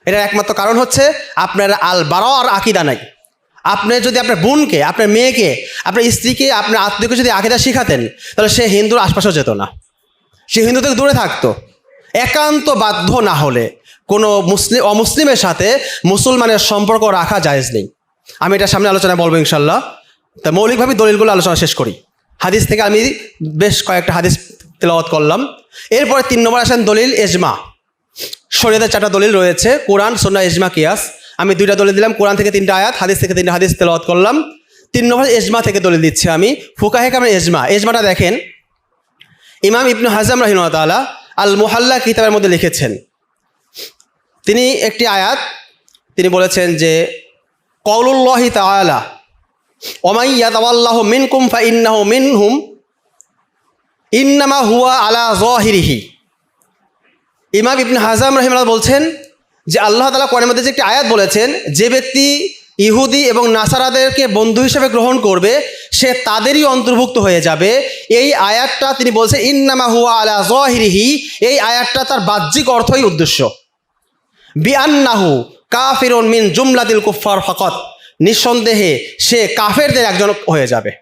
এটার একমাত্র কারণ হচ্ছে আপনার আল বারার আকীদা নাই। আপনি যদি আপনার বোনকে, আপনার মেয়েকে, আপনার স্ত্রীকে, আপনার আত্মীয়কে যদি আকীদা শিখাতেন, তাহলে সে হিন্দুর আশপাশেও যেত না, সে হিন্দু থেকে দূরে থাকতো। একান্ত বাধ্য না হলে কোনো অমুসলিমের সাথে মুসলমানের সম্পর্ক রাখা জায়েজ নেই। আমি এটা সামনে আলোচনায় বলবো ইনশাল্লাহ। তা মৌলিকভাবে দলিলগুলো আলোচনা শেষ করি। হাদিস থেকে আমি বেশ কয়েকটা হাদিস তেলাওয়াত করলাম। এরপরে 3 নম্বর আসেন দলিল এজমা। শরীয়তের 4টা দলিল রয়েছে, কোরআন, সুন্নাহ, ইজমা, কিয়াস। আমি 2টা দলিল দিলাম, কোরআন থেকে 3টা আয়াত, হাদিস থেকে 3টা হাদিস তেলাওয়াত করলাম। 3 নম্বর এজমা থেকে দলিল দিচ্ছি আমি। ফুকাহে কেরামের এজমা। এজমাটা দেখেন, ইমাম ইবনে হাজম রাহিমাহুল্লাহ তাআলা আল মুহাল্লা কিতাবের মধ্যে লিখেছেন। তিনি একটি আয়াত তিনি বলেছেন যে কওলুল্লাহি তাআলা ওমাই ইয়াতাওয়াল্লাহু মিনকুম ফাইন্নাহু মিনহুম ইন্নামা হুয়া আলা যাহিরিহি। ইমাম ইবনে হাজম রাহিমাহুল্লাহ বলছেন যে আল্লাহ তাআলা কোরআনের মধ্যে যে একটি আয়াত বলেছেন, যে ব্যক্তি ইহুদি এবং নাসারাদেরকে বন্ধু হিসেবে গ্রহণ করবে সে তাদেরই অন্তর্ভুক্ত হয়ে যাবে। এই আয়াতটা তিনি বলছেন ইন্নামা হুয়া আলা যাহিরিহি, এই আয়াতটা তার বাহ্যিক অর্থই উদ্দেশ্য। বিআন্নাহু কাফিরুন মিন জুমলাতিল কুফফার ফাকাত, নিঃসন্দেহে সে কাফেরদের একজন হয়ে যাবে।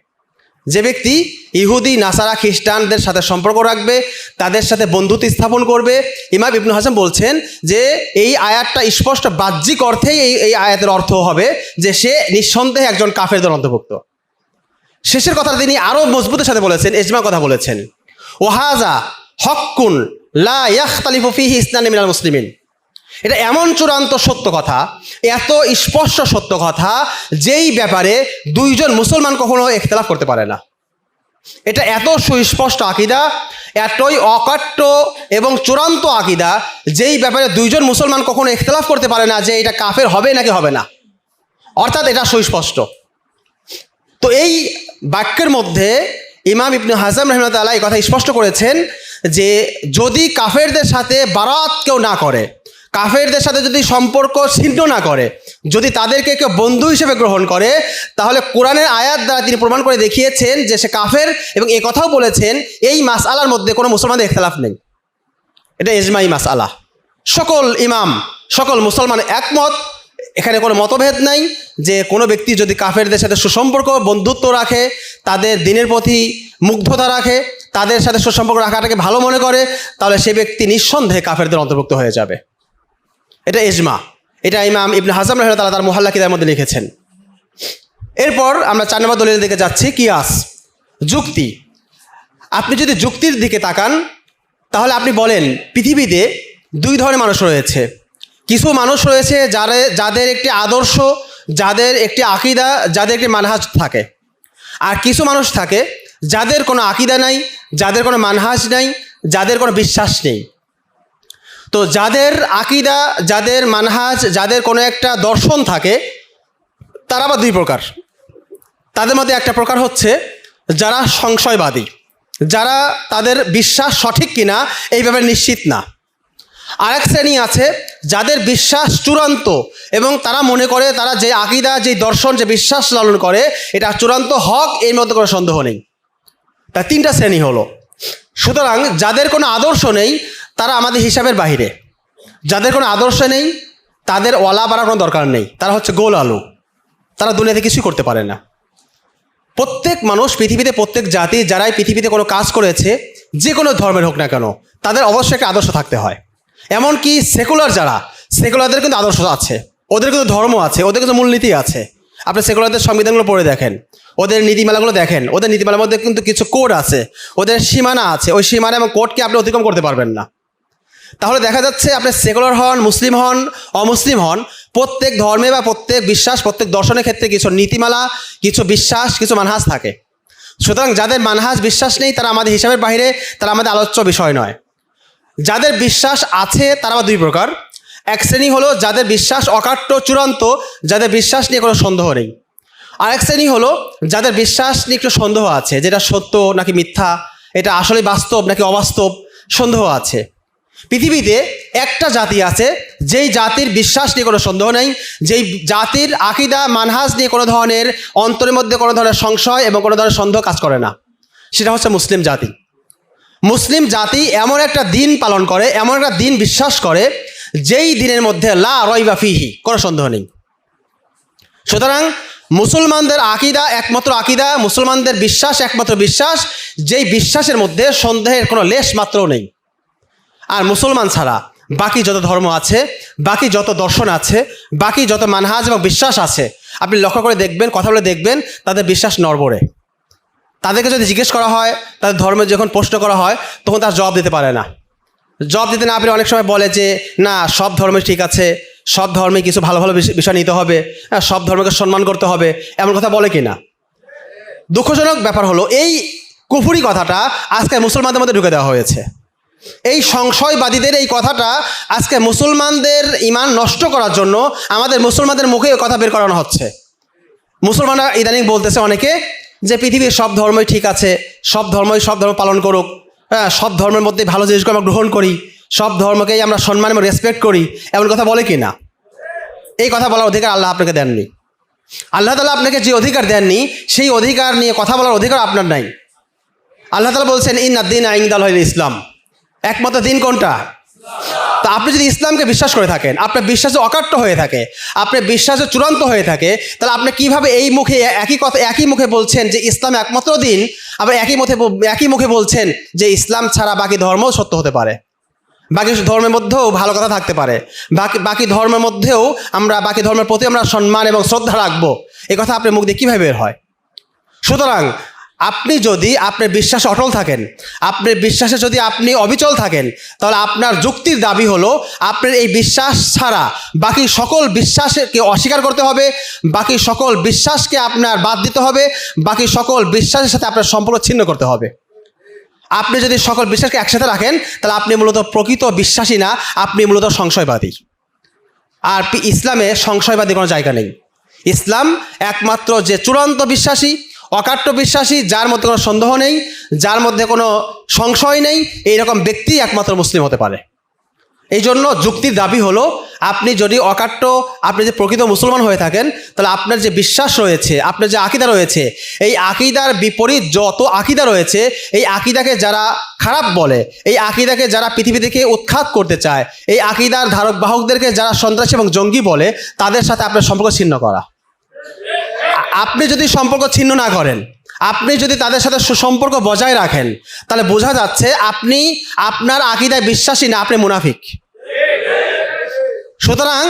যে ব্যক্তি ইহুদি, নাসারা, খ্রিস্টানদের সাথে সম্পর্ক রাখবে, তাদের সাথে বন্ধুত্ব স্থাপন করবে, ইমাম ইবনে হাজম বলছেন যে এই আয়াতটা স্পষ্ট বাহ্যিক অর্থেই এই আয়াতের অর্থ হবে যে সে নিঃসন্দেহে একজন কাফেরদের অন্তর্ভুক্ত। শেষের কথা তিনি আরও মজবুতের সাথে বলেছেন, এজমা কথা বলেছেন, ওয়াহাজা হক্কুন লা ইয়াখতালিফু ফীহি ইসনানি মিনাল মুসলিমিন। এটা এমন চূড়ান্ত সত্য কথা, এত স্পষ্ট সত্য কথা, যেই ব্যাপারে 2 জন মুসলমান কখনো ইখতিলাফ করতে পারে না। এটা এত সুস্পষ্ট আকীদা, এতই অকাট্য এবং চূড়ান্ত আকীদা, যেই ব্যাপারে 2 জন মুসলমান কখনো ইখতিলাফ করতে পারে না যে এটা কাফের হবে নাকি হবে না, অর্থাৎ এটা সুস্পষ্ট। তো এই বাক্যের মধ্যে ইমাম ইবনে হাজম রাহিমাহুল্লাহ তাআলা এই কথা স্পষ্ট করেছেন যে যদি কাফেরদের সাথে বারাত কেউ না করে, কাফেরদের সাথে যদি সম্পর্ক ছিন্ন না করে, যদি তাদেরকে কেউ বন্ধু হিসেবে গ্রহণ করে, তাহলে কোরআনের আয়াত দ্বারা তিনি প্রমাণ করে দেখিয়েছেন যে সে কাফের, এবং এই কথাও বলেছেন এই মাসআলার মধ্যে কোনো মুসলমানদের ইখতিলাফ নেই। এটা ইজমাই মাসআলা, সকল ইমাম, সকল মুসলমান একমত, এখানে কোনো মতভেদ নাই যে কোনো ব্যক্তি যদি কাফেরদের সাথে সুসম্পর্ক, বন্ধুত্ব রাখে, তাদের দ্বীনের প্রতি মুগ্ধতা রাখে, তাদের সাথে সুসম্পর্ক রাখাটাকে ভালো মনে করে, তাহলে সে ব্যক্তি নিঃসন্দেহে কাফেরদের অন্তর্ভুক্ত হয়ে যাবে। এটা ইজমা। এটা ইমাম ইবনে হাজম রাহিমাহুল্লাহ তাআলা তার মুহাল্লা কিতাবের মধ্যে লিখেছেন। এরপর আমরা 4 নম্বর দলিলের দিকে যাচ্ছি, কিয়াস, যুক্তি। আপনি যদি যুক্তির দিকে তাকান তাহলে আপনি বলেন পৃথিবীতে 2 ধরনের মানুষ রয়েছে। কিছু মানুষ রয়েছে যাদের একটি আদর্শ যাদের একটি আকিদা, যাদের একটি মানহাজ থাকে। আর কিছু মানুষ থাকে যাদের কোনো আকিদা নাই, যাদের কোনো মানহাজ নাই, যাদের কোনো বিশ্বাস নেই। তো যাদের আকিদা, যাদের মানহাজ, যাদের কোনো একটা দর্শন থাকে, তারা আবার দুই প্রকার। তাদের মধ্যে একটা প্রকার হচ্ছে যারা সংশয়বাদী, যারা তাদের বিশ্বাস সঠিক কিনা এই ব্যাপারে নিশ্চিত না। আরেক শ্রেণী আছে যাদের বিশ্বাস চূড়ান্ত এবং তারা মনে করে তারা যে আকিদা, যে দর্শন, যে বিশ্বাস লালন করে এটা চূড়ান্ত হক, এর মধ্যে কোনো সন্দেহ নেই। তা তিনটা শ্রেণী হলো। সুতরাং যাদের কোনো আদর্শ নেই তারা আমাদের হিসাবের বাহিরে। যাদের কোনো আদর্শ নেই তাদের ওয়ালা বাড়ার কোনো দরকার নেই, তারা হচ্ছে গোল আলু, তারা দুনিয়াতে কিছুই করতে পারে না। প্রত্যেক মানুষ পৃথিবীতে, প্রত্যেক জাতি যারাই পৃথিবীতে কোনো কাজ করেছে, যে কোনো ধর্মের হোক না কেন, তাদের অবশ্যই একটা আদর্শ থাকতে হয়। এমনকি সেকুলার যারা, সেকুলারদের কিন্তু আদর্শ আছে, ওদের কিন্তু ধর্ম আছে, ওদের কিন্তু মূলনীতি আছে। আপনি সেকুলারদের সংবিধানগুলো পড়ে দেখেন, ওদের নীতিমালাগুলো দেখেন, ওদের নীতিমালার মধ্যে কিন্তু কিছু কোড আছে, ওদের সীমানা আছে। ওই সীমানা এবং কোডকে আপনি অতিক্রম করতে পারবেন না। তাহলে দেখা যাচ্ছে আপনি সেকুলার হন, মুসলিম হন, অমুসলিম হন, প্রত্যেক ধর্মে বা প্রত্যেক বিশ্বাস, প্রত্যেক দর্শনের ক্ষেত্রে কিছু নীতিমালা, কিছু বিশ্বাস, কিছু মানহাজ থাকে। সুতরাং যাদের মানহাজ, বিশ্বাস নেই তারা আমাদের হিসাবের বাইরে, তারা আমাদের আলোচ্য বিষয় নয়। যাদের বিশ্বাস আছে তারা আবার দুই প্রকার। এক শ্রেণী হলো যাদের বিশ্বাস অকাট্য, চূড়ান্ত, যাদের বিশ্বাস নিয়ে কোনো সন্দেহ নেই। আরেক শ্রেণী হলো যাদের বিশ্বাস নিয়ে একটু সন্দেহ আছে, যেটা সত্য নাকি মিথ্যা, এটা আসলে বাস্তব নাকি অবাস্তব, সন্দেহ আছে। পৃথিবীতে একটা জাতি আছে যেই জাতির বিশ্বাস নিয়ে কোনো সন্দেহ নেই, যেই জাতির আকিদা, মানহাজ নিয়ে কোনো ধরনের অন্তরের মধ্যে কোনো ধরনের সংশয় এবং কোনো ধরনের সন্দেহ কাজ করে না, সেটা হচ্ছে মুসলিম জাতি। মুসলিম জাতি এমন একটা দিন পালন করে, এমন একটা দিন বিশ্বাস করে যেই দিনের মধ্যে লা রাইবা ফিহি, কোনো সন্দেহ নেই। সুতরাং মুসলমানদের আকিদা একমাত্র আকিদা, মুসলমানদের বিশ্বাস একমাত্র বিশ্বাস, যেই বিশ্বাসের মধ্যে সন্দেহের কোনো লেশ মাত্রও নেই। আর মুসলমান ছাড়া বাকি যত ধর্ম আছে, বাকি যত দর্শন আছে, বাকি যত মানহাজ এবং বিশ্বাস আছে, আপনি লক্ষ্য করে দেখবেন, কথা বলে দেখবেন, তাদের বিশ্বাস নড়বড়ে। তাদেরকে যদি জিজ্ঞেস করা হয়, তাদের ধর্মে যখন প্রশ্ন করা হয়, তখন তার জবাব দিতে পারে না। জবাব দিতে না পেরে অনেক সময় বলে যে না, সব ধর্মে ঠিক আছে, সব ধর্মে কিছু ভালো ভালো বিষয় নিতে হবে, সব ধর্মকে সম্মান করতে হবে, এমন কথা বলে কি না? দুঃখজনক ব্যাপার হলো এই কুফরি কথাটা আজকে মুসলমানদের মধ্যে ঢুকে দেওয়া হয়েছে। এই সংশয়বাদীদের এই কথাটা আজকে মুসলমানদের ঈমান নষ্ট করার জন্য আমাদের মুসলমানদের মুখে এই কথা বের করানো হচ্ছে। মুসলমানরা ইদানিং বলতেছে অনেকে যে পৃথিবীর সব ধর্মই ঠিক আছে, সব ধর্মই সব ধর্ম পালন করুক, হ্যাঁ, সব ধর্মের মধ্যে ভালো জিনিসগুলো আমরা গ্রহণ করি, সব ধর্মকেই আমরা সম্মান এবং রেসপেক্ট করি, এমন কথা বলে কি না? এই কথা বলার অধিকার আল্লাহ আপনাকে দেননি। আল্লাহ তাআলা আপনাকে যে অধিকার দেননি, সেই অধিকার নিয়ে কথা বলার অধিকার আপনার নাই। আল্লাহ তাআলা বলছেন ইন্নাদ-দীনা ইনদাল্লাহিল ইসলাম, একমাত্র দিন কোনটা? তা আপনি যদি ইসলামকে বিশ্বাস করে থাকেন, আপনার বিশ্বাসে অকাট্য হয়ে থাকে, আপনার বিশ্বাসে চূড়ান্ত হয়ে থাকে, তাহলে আপনি কিভাবে এই মুখে একই কথা, একই মুখে বলছেন যে ইসলাম একমাত্র দিন, আবার একই মুখে বলছেন যে ইসলাম ছাড়া বাকি ধর্মও সত্য হতে পারে, বাকি ধর্মের মধ্যেও ভালো কথা থাকতে পারে, বাকি ধর্মের মধ্যেও বাকি ধর্মের প্রতি আমরা সম্মান এবং শ্রদ্ধা রাখবো, এই কথা আপনার মুখ দিয়ে কীভাবে বের হয়? সুতরাং আপনি যদি আপনার বিশ্বাসে অটল থাকেন, আপনার বিশ্বাসে যদি আপনি অবিচল থাকেন, তাহলে আপনার যুক্তির দাবি হলো আপনার এই বিশ্বাস ছাড়া বাকি সকল বিশ্বাসকে অস্বীকার করতে হবে, বাকি সকল বিশ্বাসকে আপনার বাদ দিতে হবে, বাকি সকল বিশ্বাসের সাথে আপনার সম্পর্ক ছিন্ন করতে হবে। আপনি যদি সকল বিশ্বাসকে একসাথে রাখেন, তাহলে আপনি মূলত প্রকৃত বিশ্বাসী না, আপনি মূলত সংশয়বাদী। আর ইসলামে সংশয়বাদী কোনো জায়গা নেই। ইসলাম একমাত্র যে চূড়ান্ত বিশ্বাসী, অকাট্য বিশ্বাসী, যার মধ্যে কোনো সন্দেহ নেই, যার মধ্যে কোনো সংশয় নেই, এইরকম ব্যক্তি একমাত্র মুসলিম হতে পারে। এই জন্য যুক্তির দাবি হলো আপনি যদি অকাট্য, আপনি যে প্রকৃত মুসলমান হয়ে থাকেন, তাহলে আপনার যে বিশ্বাস রয়েছে, আপনার যে আকিদা রয়েছে, এই আকিদার বিপরীত যত আকিদা রয়েছে, এই আকিদাকে যারা খারাপ বলে, এই আকিদাকে যারা পৃথিবী থেকে উৎখাত করতে চায়, এই আকিদার ধারক বাহকদেরকে যারা সন্ত্রাসী এবং জঙ্গি বলে, তাদের সাথে আপনার সম্পর্ক ছিন্ন করা। আপনি যদি সম্পর্ক ছিন্ন না করেন, আপনি যদি তাদের সাথে সুসম্পর্ক বজায় রাখেন, তাহলে বোঝা যাচ্ছে আপনি আপনার আকিদায় বিশ্বাসী না, আপনি মুনাফিক। সুতরাং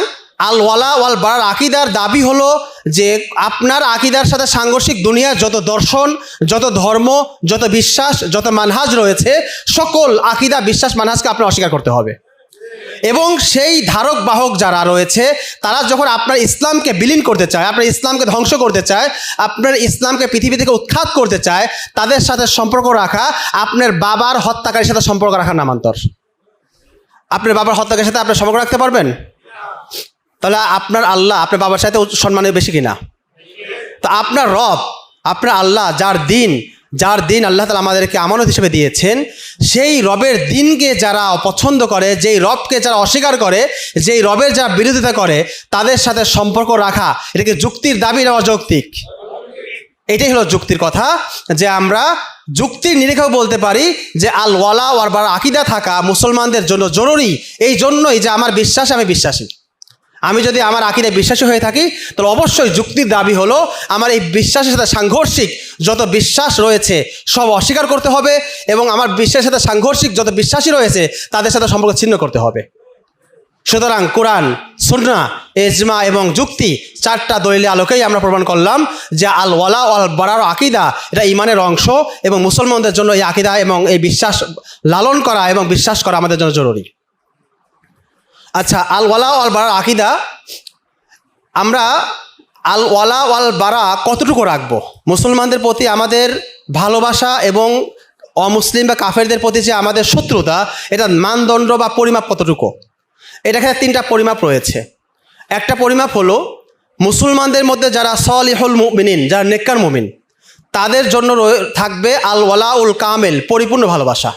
আল ওয়ালা ওয়াল বারার আকিদার দাবি হলো যে আপনার আকিদার সাথে সাংঘর্ষিক দুনিয়ার যত দর্শন, যত ধর্ম, যত বিশ্বাস, যত মানহাজ রয়েছে, সকল আকিদা, বিশ্বাস, মানহাজকে আপনি অস্বীকার করতে হবে। এবং সেই ধারক বাহক যারা রয়েছে তারা যখন আপনার ইসলামকে বিলীন করতে চায়, আপনার ইসলামকে ধ্বংস করতে চায়, আপনার ইসলামকে পৃথিবী থেকে উৎখাত করতে চায়, তাদের সাথে সম্পর্ক রাখা আপনার বাবার হত্যাকারীর সাথে সম্পর্ক রাখার নামান্তর। আপনার বাবার হত্যাকারীর সাথে আপনার সম্পর্ক রাখতে পারবেন? তাহলে আপনার আল্লাহ আপনার বাবার সাথে সম্মানের বেশি কিনা? তো আপনার রব, আপনার আল্লাহ, যার দিন আল্লাহ তাআলা আমাদেরকে আমানত হিসেবে দিয়েছেন, সেই রবের দিনকে যারা অপছন্দ করে, যেই রবকে যারা অস্বীকার করে, যেই রবের যারা বিরোধিতা করে, তাদের সাথে সম্পর্ক রাখা এটাকে যুক্তির দাবি না অযৌক্তিক? এটাই হলো যুক্তির কথা, যে আমরা যুক্তির নিরিখেও বলতে পারি যে আল ওয়ালা ওয়াল বারা আকীদা থাকা মুসলমানদের জন্য জরুরি। এই জন্যই যে আমার বিশ্বাসে আমি বিশ্বাসী। আমি যদি আমার আকীদায় বিশ্বাসী হয়ে থাকি, তাহলে অবশ্যই যুক্তির দাবি হলো আমার এই বিশ্বাসের সাথে সাংঘর্ষিক যত বিশ্বাস রয়েছে সব অস্বীকার করতে হবে, এবং আমার বিশ্বাসের সাথে সাংঘর্ষিক যত বিশ্বাসী রয়েছে তাদের সাথে সম্পর্ক ছিন্ন করতে হবে। সুতরাং কোরআন, সুন্নাহ, ইজমা এবং যুক্তি চারটা দলিলের আলোকেই আমরা প্রমাণ করলাম যে আল ওয়ালা ওয়াল বারার আকীদা এটা ঈমানের অংশ, এবং মুসলমানদের জন্য এই আকীদা এবং এই বিশ্বাস লালন করা এবং বিশ্বাস করা আমাদের জন্য জরুরি। আচ্ছা, আল ওয়ালা ওয়াল বারার আকীদা আমরা আল ওয়ালা ওয়াল বারা কতটুকু রাখবো? মুসলমানদের প্রতি আমাদের ভালোবাসা এবং অমুসলিম বা কাফেরদের প্রতি যে আমাদের শত্রুতা, এটা মানদণ্ড বা পরিমাপ কতটুকু? এটাকে তিনটা পরিমাপ রয়েছে। একটা পরিমাপ হলো মুসলমানদের মধ্যে যারা সলিহুল মুমিনিন, যারা নেককার মুমিন, তাদের জন্য থাকবে আল ওয়ালাউল কামেল, পরিপূর্ণ ভালোবাসা।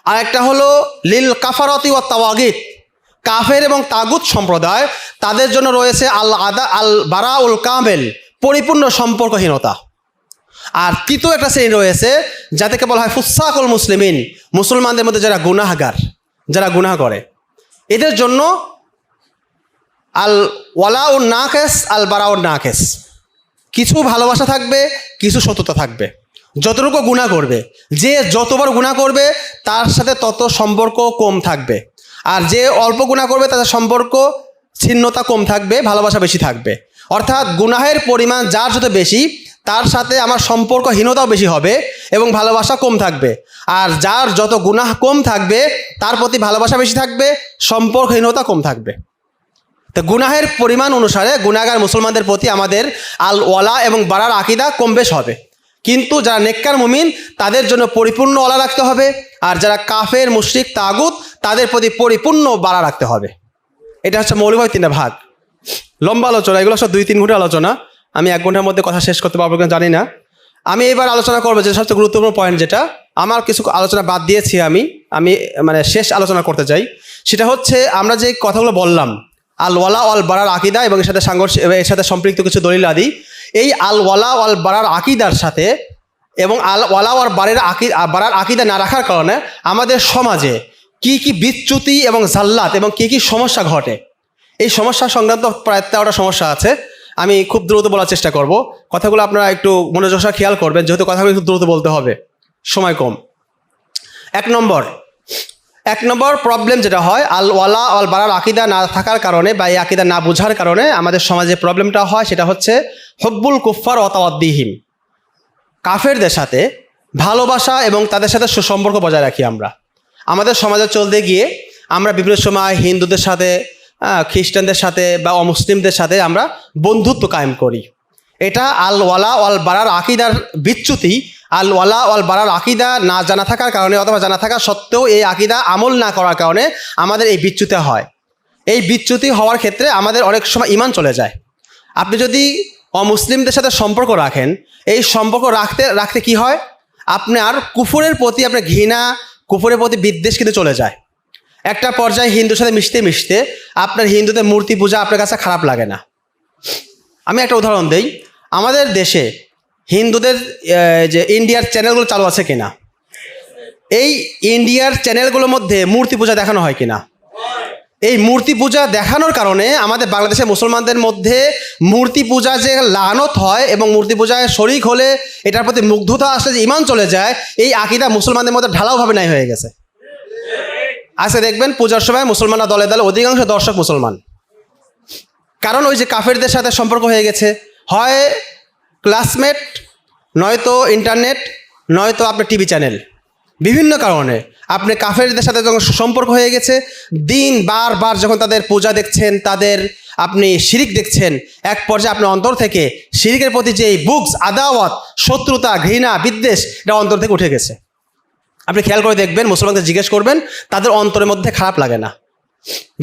আর একটা হলো লিল কাফারতি ওয়াত তাওয়াগিত, কাফের এবং তাগুত সম্প্রদায়, তাদের জন্য রয়েছে আল বারাউল কামেল, পরিপূর্ণ সম্পর্কহীনতা। আর তৃতীয় একটা শ্রেণী রয়েছে যাদেরকে বলা হয় ফুসাকুল মুসলিমিন, মুসলমানদের মধ্যে যারা গুনাহগার, যারা গুনাহ করে, এদের জন্য আল ওয়ালাউন নাকেস আল বারাউন নাকেস, কিছু ভালোবাসা থাকবে, কিছু শত্রুতা থাকবে। যতটুকু গুনাহ করবে, যে যতবার গুনাহ করবে তার সাথে তত সম্পর্ক কম থাকবে, আর যে অল্প গুনাহ করবে তাদের সম্পর্ক ছিন্নতা কম থাকবে, ভালোবাসা বেশি থাকবে। অর্থাৎ গুনাহের পরিমাণ যার যত বেশি, তার সাথে আমার সম্পর্কহীনতাও বেশি হবে এবং ভালোবাসা কম থাকবে। আর যার যত গুনাহ কম থাকবে তার প্রতি ভালোবাসা বেশি থাকবে, সম্পর্কহীনতা কম থাকবে। তো গুনাহের পরিমাণ অনুসারে গুনাহগার মুসলমানদের প্রতি আমাদের আল ওয়ালা এবং বারার আকীদা কম বেশ হবে। কিন্তু যারা নেককার মুমিন তাদের জন্য পরিপূর্ণ ওয়ালা রাখতে হবে, আর যারা কাফের মুশরিক তাগুত তাদের প্রতি পরিপূর্ণ বারা রাখতে হবে। এটা হচ্ছে মৌলিকভাবে তিনটা ভাগ। লম্বা আলোচনা, এগুলো সব 2-3 ঘন্টা আলোচনা, আমি 1 ঘন্টার মধ্যে কথা শেষ করতে পারবো কিনা জানি না। আমি এবার আলোচনা করবো যে সবচেয়ে গুরুত্বপূর্ণ পয়েন্ট, যেটা আমার কিছু আলোচনা বাদ দিয়েছি, আমি মানে শেষ আলোচনা করতে চাই। সেটা হচ্ছে আমরা যে কথাগুলো বললাম আল ওয়ালা ওয়াল বারার আকীদা এবং এর সাথে এর সাথে সম্পৃক্ত কিছু দলিল আদি, এই আল ওয়ালা ওয়াল বারার আকীদার সাথে এবং আল ওয়ালা ওয়াল বারার আকীদা না রাখার কারণে আমাদের সমাজে কি কি বিচ্যুতি এবং জাল্লাত এবং কি কি সমস্যা ঘটে, এই সমস্যা সংক্রান্ত প্রায় 13টা সমস্যা আছে। আমি খুব দ্রুত বলার চেষ্টা করব, কথাগুলো আপনারা একটু মনোযোগ সহকারে খেয়াল করবেন, যেহেতু কথাগুলো একটু দ্রুত বলতে হবে, সময় কম। এক নম্বর প্রবলেম যেটা হয় আল ওয়ালা ওয়াল বারার আকীদা না থাকার কারণে বা এই আকীদা না বোঝার কারণে আমাদের সমাজে প্রবলেমটা হয়, সেটা হচ্ছে হুব্বুল কুফফার ওয়া তাওয়াদ্দিহিম, কাফেরদের সাথে ভালোবাসা এবং তাদের সাথে সুসম্পর্ক বজায় রাখি আমরা। আমাদের সমাজে চলতে গিয়ে আমরা বিভিন্ন সময় হিন্দুদের সাথে, খ্রিস্টানদের সাথে বা অমুসলিমদের সাথে আমরা বন্ধুত্ব কায়েম করি। এটা আল ওয়ালা ওয়াল বারার আকীদার বিচ্যুতি। আল ওয়ালা ওয়াল বারার আকীদা না জানা থাকার কারণে অথবা জানা থাকা সত্ত্বেও এই আকীদা আমল না করার কারণে আমাদের এই বিচ্যুতি হয়। এই বিচ্যুতি হওয়ার ক্ষেত্রে আমাদের অনেক সময় ঈমান চলে যায়। আপনি যদি অমুসলিমদের সাথে সম্পর্ক রাখেন, এই সম্পর্ক রাখতে কি হয়, আপনার কুফরের প্রতি আপনার ঘৃণা, কুফরের প্রতি বিদ্বেষ কিন্তু চলে যায়। একটা পর্যায়ে হিন্দুর সাথে মিশতে মিশতে আপনার হিন্দুদের মূর্তি পূজা আপনার কাছে খারাপ লাগে না। আমি একটা উদাহরণ দেই, আমাদের দেশে হিন্দুদের যে ইন্ডিয়ার চ্যানেলগুলো চালু আছে কিনা, এই ইন্ডিয়ার চ্যানেলগুলোর মধ্যে মূর্তি পূজা দেখানো হয় কিনা? এই মূর্তি পূজা দেখানোর কারণে আমাদের বাংলাদেশের মুসলমানদের মধ্যে মূর্তি পূজা যে লানত হয় এবং মূর্তি পূজায় শরিক হলে এটার প্রতি মুগ্ধতা আসলে যে ঈমান চলে যায়, এই আকীদা মুসলমানদের মধ্যে ঢালাওভাবে নাই হয়ে গেছে। আজকে দেখবেন পূজার সময় মুসলমানরা দলে দলে অধিকাংশ দর্শক মুসলমান, কারণ ওই যে কাফেরদের সাথে সম্পর্ক হয়ে গেছে, হয় ক্লাসমেট, নয়তো ইন্টারনেট, নয়তো আপনার টিভি চ্যানেল, বিভিন্ন কারণে আপনি কাফেরদের সাথে যখন সম্পর্ক হয়ে গেছে, দিন বারবার যখন তাদের পূজা দেখছেন, তাদের আপনি শিরিক দেখছেন, এক পর্যায়ে আপনার অন্তর থেকে শিরিকের প্রতি যে বুকস, আদাওয়াত, শত্রুতা, ঘৃণা, বিদ্বেষ, এটা অন্তর থেকে উঠে গেছে। আপনি খেয়াল করে দেখবেন, মুসলমানদের জিজ্ঞেস করবেন, তাদের অন্তরের মধ্যে খারাপ লাগে না।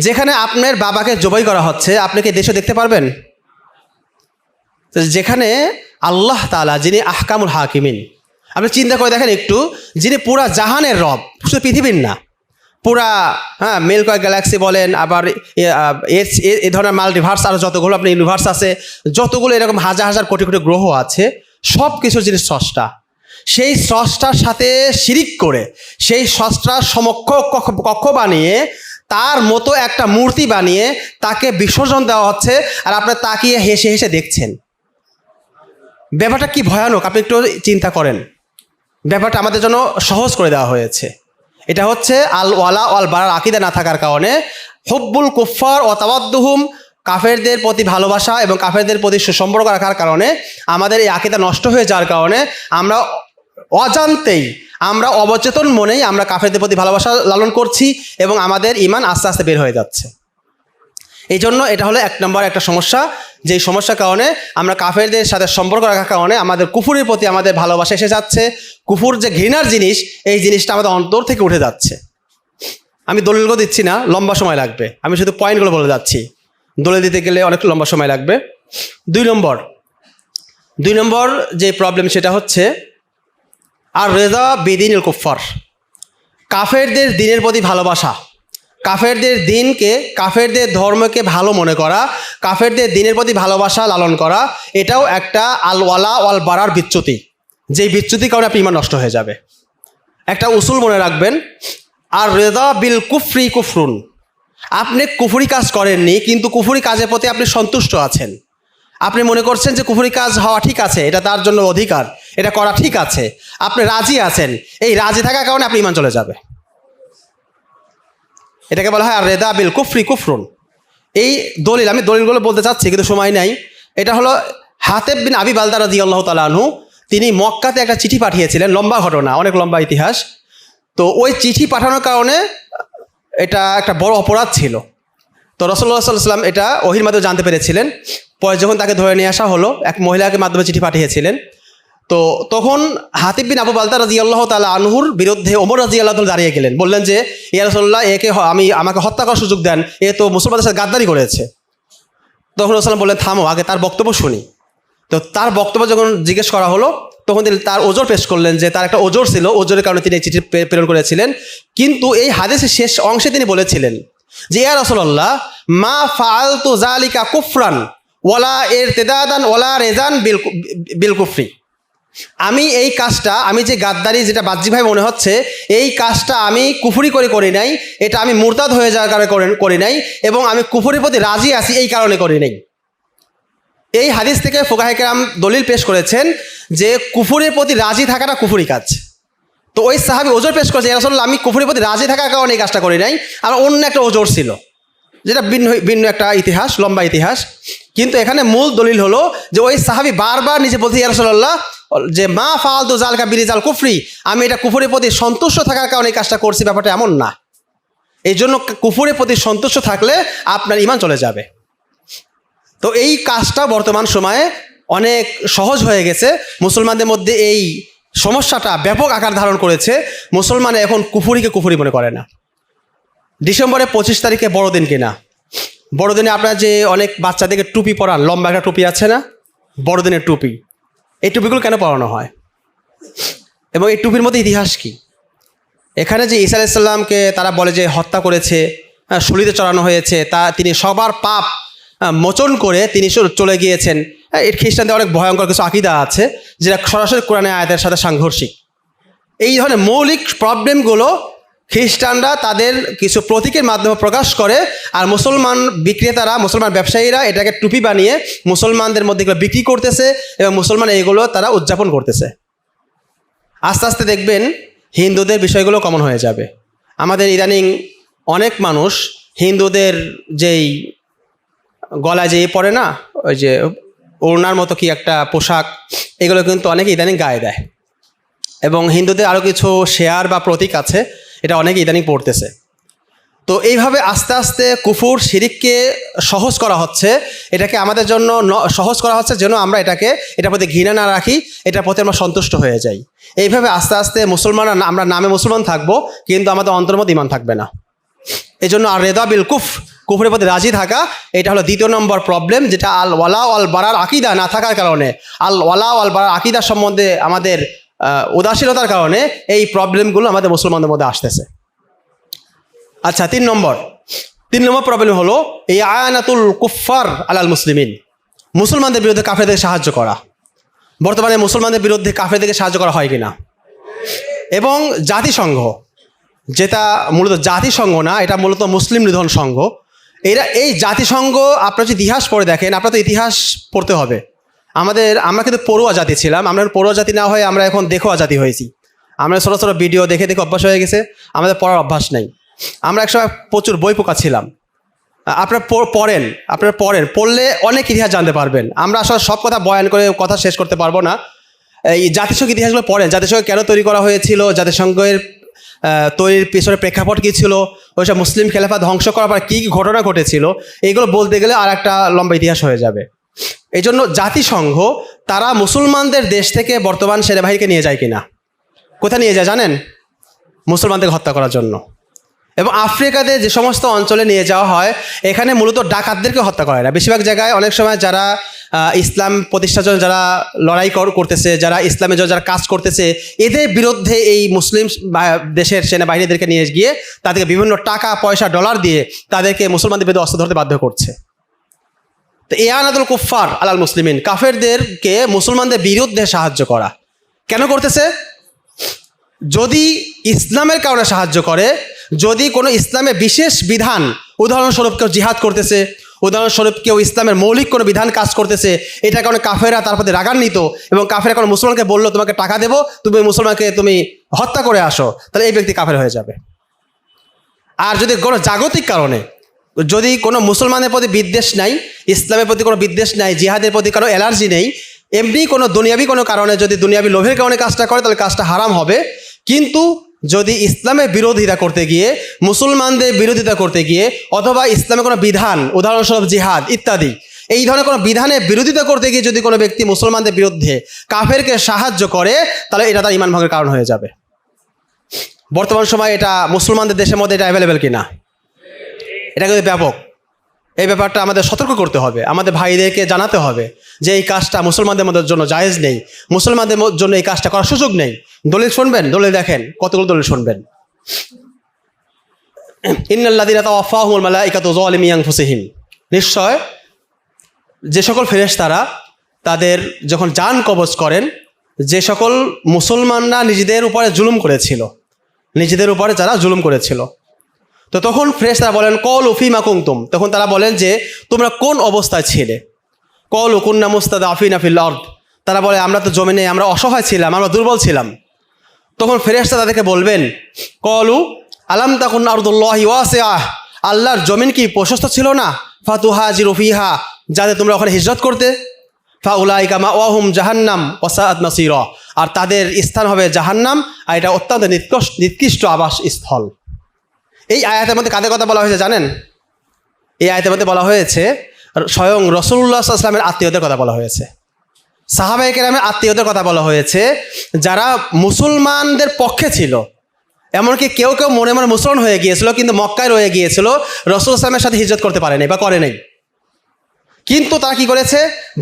যেখানে আপনার বাবাকে জবাই করা হচ্ছে, আপনি কি দেশে দেখতে পারবেন? যেখানে আল্লাহ তাআলা, যিনি আহকামুল হাকিমিন, আপনি চিন্তা করে দেখেন একটু, যিনি পুরা জাহানের রব, শুধু পৃথিবীর না, পুরা মিল্কওয়ে গ্যালাক্সি বলেন, আবার এ ধরনের মাল্টিভার্স, আরও যতগুলো আপনি ইউনিভার্স আছে, যতগুলো এরকম হাজার হাজার কোটি কোটি গ্রহ আছে, সব কিছুর যিনি স্রষ্টা, সেই স্রষ্টার সাথে শিরিক করে, সেই স্রষ্টার সমক্ষ কক্ষ বানিয়ে, তার মতো একটা মূর্তি বানিয়ে তাকে বিসর্জন দেওয়া হচ্ছে, আর আপনি তাকিয়ে হেসে হেসে দেখছেন। ব্যাপারটা কি ভয়ানক আপনি একটু চিন্তা করেন। ব্যাপারটা আমাদের জন্য সহজ করে দেওয়া হয়েছে। এটা হচ্ছে আল ওয়ালা ওয়াল বারার আকীদা না থাকার কারণে, হুব্বুল কুফফার ও তাওয়াদ্দুহুম, কাফেরদের প্রতি ভালোবাসা এবং কাফেরদের প্রতি সুসম্পর্ক রাখার কারণে আমাদের এই আকীদা নষ্ট হয়ে যাওয়ার কারণে আমরা অজান্তেই, আমরা অবচেতন মনেই আমরা কাফেরদের প্রতি ভালোবাসা লালন করছি এবং আমাদের ঈমান আস্তে আস্তে বের হয়ে যাচ্ছে। এই জন্য এটা হলো এক নম্বর একটা সমস্যা, যেই সমস্যার কারণে আমরা কাফেরদের সাথে সম্পর্ক রাখার কারণে আমাদের কুফুরের প্রতি আমাদের ভালোবাসা এসে যাচ্ছে। কুফুর যে ঘৃণার জিনিস, এই জিনিসটা আমাদের অন্তর থেকে উঠে যাচ্ছে। আমি দলিলগুলো দিচ্ছি না, লম্বা সময় লাগবে, আমি শুধু পয়েন্টগুলো বলে যাচ্ছি। দলিল দিতে গেলে অনেক লম্বা সময় লাগবে। দুই নম্বর যে প্রবলেম, সেটা হচ্ছে আর রেজা বিদিনুল কুফফার, কাফেরদের দিনের প্রতি ভালোবাসা, কাফেরদের দিনকে, কাফেরদের ধর্মকে ভালো মনে করা, কাফেরদের দিনের প্রতি ভালোবাসা লালন করা, এটাও একটা আল ওয়ালা ওয়াল বারার বিচ্যুতি, যেই বিচ্যুতির কারণে আপনি ঈমান নষ্ট হয়ে যাবে। একটা উসুল মনে রাখবেন, আর রেদা বিল কুফরি কুফরুন, আপনি কুফরি কাজ করেননি, কিন্তু কুফরি কাজের প্রতি আপনি সন্তুষ্ট আছেন। আপনি মনে করছেন যে কুফরি কাজ হওয়া ঠিক আছে, এটা তার জন্য অধিকার, এটা করা ঠিক আছে, আপনি রাজি আছেন। এই রাজি থাকার কারণে আপনি ঈমান চলে যাবে। এটাকে বলা হয় আর রেদা বিল কুফরি কুফরুন। এই দলিল, আমি দলিলগুলো বলতে চাচ্ছি কিন্তু সময় নাই। এটা হলো হাতেব বিন আবি বালদা রাদিয়াল্লাহু তাআলা আনহু, তিনি মক্কাতে একটা চিঠি পাঠিয়েছিলেন, লম্বা ঘটনা, অনেক লম্বা ইতিহাস। তো ওই চিঠি পাঠানোর কারণে এটা একটা বড় অপরাধ ছিল। তো রাসূলুল্লাহ সাল্লাল্লাহু আলাইহি ওয়াসাল্লাম এটা ওহীর মাধ্যমে জানতে পেরেছিলেন। পরে যখন তাকে ধরে নিয়ে আসা হলো, এক মহিলাকে মাধ্যমে চিঠি পাঠিয়েছিলেন। তো তখন হাতিব বিন আবু বালতা রাদিয়াল্লাহু তাআলা আনহুর বিরুদ্ধে ওমর রাদিয়াল্লাহু তাআলা দাঁড়িয়ে গেলেন, বললেন যে ইয়া রাসূলুল্লাহ, একে আমাকে হত্যা করার সুযোগ দেন, এ তো মুসলমানদের সাথে গাদ্দারি করেছে। তখন রাসূলুল্লাহ বললেন, থামো, আগে তার বক্তব্য শুনি। তো তার বক্তব্য যখন জিজ্ঞেস করা হলো, তখন তিনি তার ওজর পেশ করলেন, যে তার একটা ওজর ছিল, ওজরের কারণে তিনি এই চিঠি প্রেরণ করেছিলেন। কিন্তু এই হাদিসের শেষ অংশে তিনি বলেছিলেন যে ইয়া রাসূলুল্লাহ, মা ফাআলতু যালিকা কুফরান ওয়ালা ইরতিদাদান ওয়ালা রেজান বিল কুফরি, আমি এই কাজটা, আমি যে গাদ্দারি, যেটা বাহ্যিকভাবে মনে হচ্ছে, এই কাজটা আমি কুফরি করে করি নাই, এটা আমি মুরতাদ হয়ে যাওয়ার কারণে করি নাই, এবং আমি কুফরির প্রতি রাজি আছি এই কারণে করি নাই। এই হাদিস থেকে ফুকাহে কেরাম দলিল পেশ করেছেন যে কুফরির প্রতি রাজি থাকাটা কুফরি কাজ। তো ওই সাহাবী ওজর পেশ করেছে, ইয়া রাসূলুল্লাহ, আমি কুফরির প্রতি রাজি থাকার কারণে এই কাজটা করি নাই, আমার অন্য একটা ওজর ছিল, যেটা ভিন্ন একটা ইতিহাস, লম্বা ইতিহাস। কিন্তু এখানে মূল দলিল হলো যে ওই সাহাবী বারবার নিজে বলতে, ইয়া রাসূলুল্লাহ, যে মা ফাআলতু যালিকা বিরিজাল কুফরি, আমি এটা কুফরের প্রতি সন্তুষ্ট থাকার কারণে এই কাজটা করছি, ব্যাপারটা এমন না। এই জন্য কুফরের প্রতি সন্তুষ্ট থাকলে আপনার ঈমান চলে যাবে। তো এই কাজটা বর্তমান সময়ে অনেক সহজ হয়ে গেছে, মুসলমানদের মধ্যে এই সমস্যাটা ব্যাপক আকার ধারণ করেছে। মুসলমান এখন কুফরিকে কুফরি মনে করে না। ডিসেম্বরের 25 তারিখে বড়দিন কিনা, বড়দিনে আপনার যে অনেক বাচ্চাদেরকে টুপি পরান, লম্বা একটা টুপি আছে না, বড়দিনের টুপি, এই টুপিগুলো কেন পরানো হয় এবং এই টুপির মধ্যে ইতিহাস কি? এখানে যে ঈসা আলাইহিস সালামকে তারা বলে যে হত্যা করেছে, শুলিতে চড়ানো হয়েছে, তা তিনি সবার পাপ মোচন করে তিনি চলে গিয়েছেন, এর খ্রিস্টানদের অনেক ভয়ঙ্কর কিছু আকীদা আছে যেটা সরাসরি কোরআনের আয়াতের সাথে সাংঘর্ষিক। এই ধরনের মৌলিক প্রবলেমগুলো খ্রিস্টানরা তাদের কিছু প্রতীকের মাধ্যমে প্রকাশ করে, আর মুসলমান বিক্রেতারা, মুসলমান ব্যবসায়ীরা এটাকে টুপি বানিয়ে মুসলমানদের মধ্যে এগুলো বিক্রি করতেছে এবং মুসলমান এইগুলো তারা উদযাপন করতেছে। আস্তে আস্তে দেখবেন হিন্দুদের বিষয়গুলো কমন হয়ে যাবে। আমাদের ইদানিং অনেক মানুষ হিন্দুদের যেই গলায় যে পরে না, ওই যে ওড়নার মতো কি একটা পোশাক, এগুলো কিন্তু অনেকে ইদানিং গায়ে দেয়। এবং হিন্দুদের আরও কিছু শেয়ার বা প্রতীক আছে, এটা অনেকে ইদানিং পড়তেছে। তো এইভাবে আস্তে আস্তে কুফর শিরিককে সহজ করা হচ্ছে, এটাকে আমাদের জন্য সহজ করা হচ্ছে যেন আমরা এটার প্রতি ঘৃণা না রাখি, এটার প্রতি আমরা সন্তুষ্ট হয়ে যাই। এইভাবে আস্তে আস্তে মুসলমানরা আমরা নামে মুসলমান থাকবো, কিন্তু আমাদের অন্তরের মধ্যে ঈমান থাকবে না। এই জন্য আর রেদা বিল কুফরের প্রতি রাজি থাকা, এটা হলো দ্বিতীয় নম্বর প্রবলেম, যেটা আল ওয়ালা আল বারার আকিদা না থাকার কারণে, আল ওয়ালা আল বারার আকিদা সম্বন্ধে আমাদের উদাসীনতার কারণে এই প্রবলেমগুলো আমাদের মুসলমানদের মধ্যে আসতেছে। আচ্ছা, তিন নম্বর প্রবলেম হলো এই আয়ানাতুল কুফার আলাল মুসলিমিন, মুসলমানদের বিরুদ্ধে কাফেরদের সাহায্য করা। বর্তমানে মুসলমানদের বিরুদ্ধে কাফেরদেরকে সাহায্য করা হয় কিনা, এবং জাতিসংঘ, যেটা মূলত জাতিসংঘ না, এটা মূলত মুসলিম নিধন সংঘ। এই জাতিসংঘ আপনার যদি ইতিহাস পড়ে দেখেন, আপনার তো ইতিহাস পড়তে হবে। আমরা কিন্তু পড়ুয়া জাতি ছিলাম, আমরা পড়ুয়া জাতি না হয়ে আমরা এখন দেখোয়া জাতি হয়েছি। আমরা ছোটো ছোটো ভিডিও দেখে দেখে অভ্যাস হয়ে গেছে, আমাদের পড়ার অভ্যাস নেই। আমরা একসময় প্রচুর বই পোকা ছিলাম। আপনারা পড়লে অনেক ইতিহাস জানতে পারবেন। আমরা আসলে সব কথা বয়ান করে কথা শেষ করতে পারবো না। এই জাতিসংঘ ইতিহাসগুলো পড়েন, জাতিসংঘ কেন তৈরি করা হয়েছিল, জাতিসংঘের তৈরির পিছনে প্রেক্ষাপট কী ছিল, ওইসব মুসলিম খেলাফা ধ্বংস করার পর কী ঘটনা ঘটেছিল, এইগুলো বলতে গেলে আর একটা লম্বা ইতিহাস হয়ে যাবে। এই জন্য জাতিসংঘ তারা মুসলমানদের দেশ থেকে বর্তমান সেনাবাহিনীকে নিয়ে যায় কিনা, কোথায় নিয়ে যায় জানেন? মুসলমানদের হত্যা করার জন্য। এবং আফ্রিকাতে যে সমস্ত অঞ্চলে নিয়ে যাওয়া হয়, এখানে মূলত ডাকাতদেরকে হত্যা করা হয় না। বেশিরভাগ জায়গায় অনেক সময় যারা ইসলাম প্রতিষ্ঠার জন্য যারা লড়াই করতেছে, যারা ইসলামের জন্য যারা কাজ করতেছে, এদের বিরুদ্ধে এই মুসলিম দেশের সেনাবাহিনীদেরকে নিয়ে গিয়ে তাদেরকে বিভিন্ন টাকা পয়সা ডলার দিয়ে তাদেরকে মুসলমানদের বিরুদ্ধে অস্ত্র ধরতে বাধ্য করছে। তো ইয়ানাতুল কুফার আলাল মুসলিমিন, কাফেরদেরকে মুসলমানদের বিরুদ্ধে সাহায্য করা কেন করতেছে? যদি ইসলামের কারণে সাহায্য করে, যদি কোনো ইসলামের বিশেষ বিধান, উদাহরণস্বরূপ কেউ জিহাদ করতেছে, উদাহরণস্বরূপ কেউ ইসলামের মৌলিক কোনো বিধান কাজ করতেছে, এটা কারণে কাফেরা তার প্রতি রাগান্বিত এবং কাফেরা কোনো মুসলমানকে বললো তোমাকে টাকা দেবো, তুমি মুসলমানকে তুমি হত্যা করে আসো, তাহলে এই ব্যক্তি কাফের হয়ে যাবে। আর যদি কোনো জাগতিক কারণে, যদি কোনো মুসলমানের প্রতি বিদ্বেষ নাই, ইসলামের প্রতি কোনো বিদ্বেষ নাই, জিহাদের প্রতি কোনো অ্যালার্জি নেই, এমনি কোনো দুনিয়াবি কোনো কারণে যদি দুনিয়াবি লোভের কারণে কাজটা করে, তাহলে কাজটা হারাম হবে। কিন্তু যদি ইসলামের বিরোধিতা করতে গিয়ে, মুসলমানদের বিরোধিতা করতে গিয়ে, অথবা ইসলামের কোনো বিধান, উদাহরণস্বরূপ জিহাদ ইত্যাদি, এই ধরনের কোনো বিধানের বিরোধিতা করতে গিয়ে যদি কোনো ব্যক্তি মুসলমানদের বিরুদ্ধে কাফেরকে সাহায্য করে, তাহলে এটা তার ঈমান ভঙ্গের কারণ হয়ে যাবে। বর্তমান সময় এটা মুসলমানদের দেশের মধ্যে এটা অ্যাভেলেবেল কিনা, এটা কিন্তু ব্যাপক। এই ব্যাপারটা আমাদের সতর্ক করতে হবে, আমাদের ভাইদেরকে জানাতে হবে যে এই কাজটা মুসলমানদের মধ্যে জন্য জায়েজ নেই, মুসলমানদের জন্য এই কাজটা করার সুযোগ নেই। দলিল শুনবেন, দলিল দেখেন, কতগুলো দলিল শুনবেন। ইন্নাল্লাযীনা তাওয়াফাহুমুল মালাইকাতু যালিমি আনফুসিহিম, নিশ্চয় যে সকল ফেরেশতারা তাদের যখন জান কবজ করেন, যে সকল মুসলমানরা নিজেদের উপরে জুলুম করেছিল, নিজেদের উপরে যারা জুলুম করেছিল, তো তখন ফেরেশতারা বলেন কলু ফীমা কুনতুম, তখন তারা বলেন যে তোমরা কোন অবস্থায় ছিলে? কলু কুন্না মুস্তাদআফিনা ফিল আরদ, তারা বলে আমরা তো জমিনে আমরা অসহায় ছিলাম, আমরা দুর্বল ছিলাম। তখন ফেরেশতা তাদেরকে বলবেন কলু আলাম তাকুন আরদুল্লাহি ওয়াসিআহ, আল্লাহর জমিন কি প্রশস্ত ছিল না? ফাতুহাজিরু ফিহা, যাতে তোমরা ওখানে হিজরত করতে। ফাউলাইকা মাওয়াহুম জাহান্নাম ওয়া সাআত মাসীরা, আর তাদের স্থান হবে জাহান্নাম, আর এটা অত্যন্ত নিকৃষ্ট আবাস স্থল। এই আয়াতের মধ্যে কাদের কথা বলা হয়েছে জানেন? এই আয়াতের মধ্যে বলা হয়েছে স্বয়ং রাসূলুল্লাহ সাল্লাল্লাহু আলাইহি ওয়াসাল্লামের আত্মীয়দের কথা বলা হয়েছে, সাহাবায়ে কেরামের আত্মীয়দের কথা বলা হয়েছে, যারা মুসলমানদের পক্ষে ছিল। এমনকি কেউ কেউ মনে মনে মুসলমান হয়ে গিয়েছিল, কিন্তু মক্কায় রয়ে গিয়েছিল, রাসূল সাল্লামের সাথে হিজরত করতে পারে নাই বা করে নাই। কিন্তু তারা কি করেছে?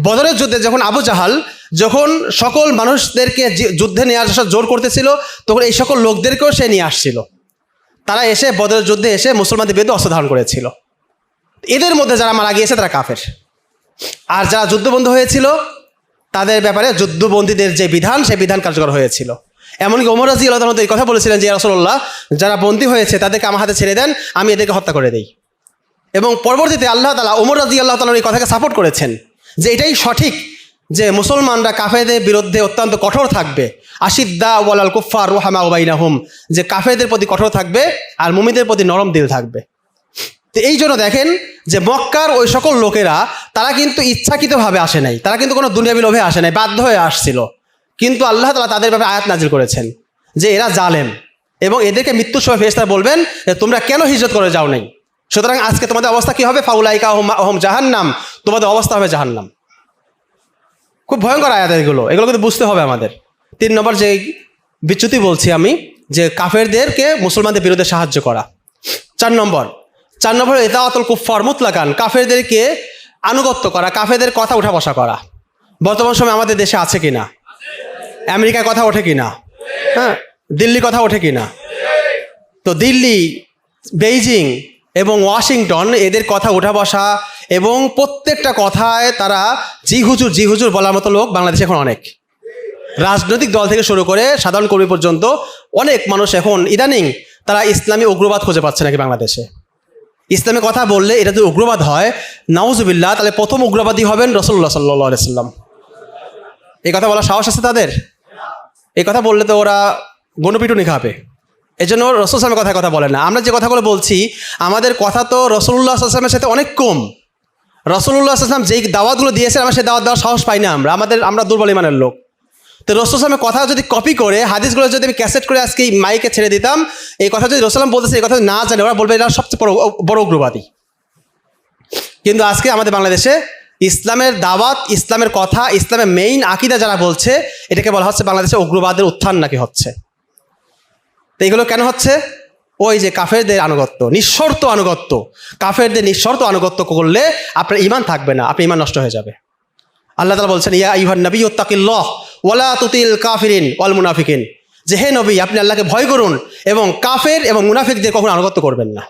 বদরের যুদ্ধে যখন আবু জাহাল যখন সকল মানুষদেরকে যুদ্ধে নিয়ে আসার জোর করতেছিল, তখন এই সকল লোকদেরকেও সে নিয়ে আসছিল। তারা এসে বদরের যুদ্ধে এসে মুসলমানদের বিরুদ্ধে অস্ত্র ধারণ করেছিল। এদের মধ্যে যারা মারা গিয়েছে তারা কাফের। আর যারা যুদ্ধবন্দী হয়েছিল তাদের ব্যাপারে যুদ্ধবন্দীদের যে বিধান, সেই বিধান কার্যকর হয়েছিল। এমনকি ওমর রাদিয়াল্লাহু তাআলা এই কথা বলেছিলেন যে ইয়া রাসূলুল্লাহ, যারা বন্দী হয়েছে তাদেরকে আমার হাতে ছেড়ে দেন, আমি এদেরকে হত্যা করে দেই। এবং পরবর্তীতে আল্লাহ তাআলা ওমর রাদিয়াল্লাহু তাআলার এই কথাকে সাপোর্ট করেছেন যে এটাই সঠিক, যে মুসলমানরা কাফেরদের বিরুদ্ধে অত্যন্ত কঠোর থাকবে। আশিদ্দা ওয়ালাল কুফার রুহামা বাইনাহুম, যে কাফেরদের প্রতি কঠোর থাকবে আর মুমিনদের প্রতি নরম দিল থাকবে। তো এই জন্য দেখেন যে মক্কার ওই সকল লোকেরা তারা কিন্তু ইচ্ছাকৃতভাবে আসে নাই, তারা কিন্তু কোনো দুনিয়াবি লোভে আসে নাই, বাধ্য হয়ে আসছিল। কিন্তু আল্লাহ তাআলা তাদের ব্যাপারে আয়াত নাজিল করেছেন যে এরা জালেম, এবং এদেরকে মৃত্যুর সময় ফেরেশতারা বলবেন যে তোমরা কেন হিজরত করে যাও নাই। সুতরাং আজকে তোমাদের অবস্থা কি হবে? ফাউলাইকা হুম জাহান্নাম, তোমাদের অবস্থা হবে জাহান্নাম। খুব ভয়ঙ্কর আয়াত এগুলো কিন্তু বুঝতে হবে আমাদের। 3 নম্বর যে বিচ্যুতি বলছি আমি, যে কাফেরদেরকে মুসলমানদের বিরুদ্ধে সাহায্য করা। 4 নম্বর ইতাআতুল কুফফার মুতলাকান, কাফেরদেরকে আনুগত্য করা, কাফেরদের কথা উঠা বসা করা। বর্তমান সময় আমাদের দেশে আছে কিনা? আমেরিকার কথা ওঠে কিনা? হ্যাঁ, দিল্লির কথা ওঠে কিনা? তো দিল্লি, বেইজিং এবং ওয়াশিংটন এদের কথা উঠা বসা এবং প্রত্যেকটা কথায় তারা জি হুজুর বলার মতো লোক বাংলাদেশে এখন অনেক। রাজনৈতিক দল থেকে শুরু করে সাধারণ কর্মী পর্যন্ত অনেক মানুষ এখন ইদানিং তারা ইসলামী উগ্রবাদ খুঁজে পাচ্ছে নাকি বাংলাদেশে। ইসলামের কথা বললে এটা যদি উগ্রবাদ হয়, নাউজুবিল্লাহ, তাহলে প্রথম উগ্রবাদী হবেন রাসূলুল্লাহ সাল্লাল্লাহু আলাইহি সাল্লাম। এই কথা বলার সাহস আছে তাদের? এই কথা বললে তো ওরা গণপিটুনি খাবে। এই জন্য রাসূল সাল্লাল্লাহু আলাইহি কথা বলে না। আমরা যে কথাগুলো বলছি আমাদের কথা তো রাসূলুল্লাহ সাল্লাল্লাহু আলাইহি ওয়াসাল্লামের সাথে অনেক কম। রাসূলুল্লাহ সাল্লাল্লাহু আলাইহি ওয়াসাল্লাম যেই দাওয়াতগুলো দিয়েছেন আমরা সেই দাওয়াত দেওয়ার সাহস পাই না। আমরা দুর্বল ইমানের লোক। তো রাসূল সাল্লাল্লাহু আলাইহি কথা যদি কপি করে হাদিসগুলো যদি আমি ক্যাসেট করে আজকে মাইকে ছেড়ে দিতাম, এই কথা যদি রাসূল সাল্লাল্লাহু আলাইহি বলতেছে এই কথা না জানে, ওরা বলবে এটা সবচেয়ে বড় উগ্রবাদী। কিন্তু আজকে আমাদের বাংলাদেশে ইসলামের দাওয়াত, ইসলামের কথা, ইসলামের মেইন আকীদা যারা বলছে, এটাকে বলা হচ্ছে বাংলাদেশে উগ্রবাদের উত্থান নাকি হচ্ছে। তো এইগুলো কেন হচ্ছে? ওই যে কাফেরদের আনুগত্য, নিঃশর্ত আনুগত্য। কাফেরদের নিঃশর্ত আনুগত্য করলে আপনার ঈমান থাকবে না, আপনার ঈমান নষ্ট হয়ে যাবে। আল্লাহ তাআলা বলছেন, ইয়া আইয়ুহান নবী ইত্তাকিল্লাহ ওয়ালা তুতিল কাফিরিন ওয়াল মুনাফিকিন, যে হে নবী আপনি আল্লাহকে ভয় করুন এবং কাফের এবং মুনাফিকদের কখনো আনুগত্য করবেন না।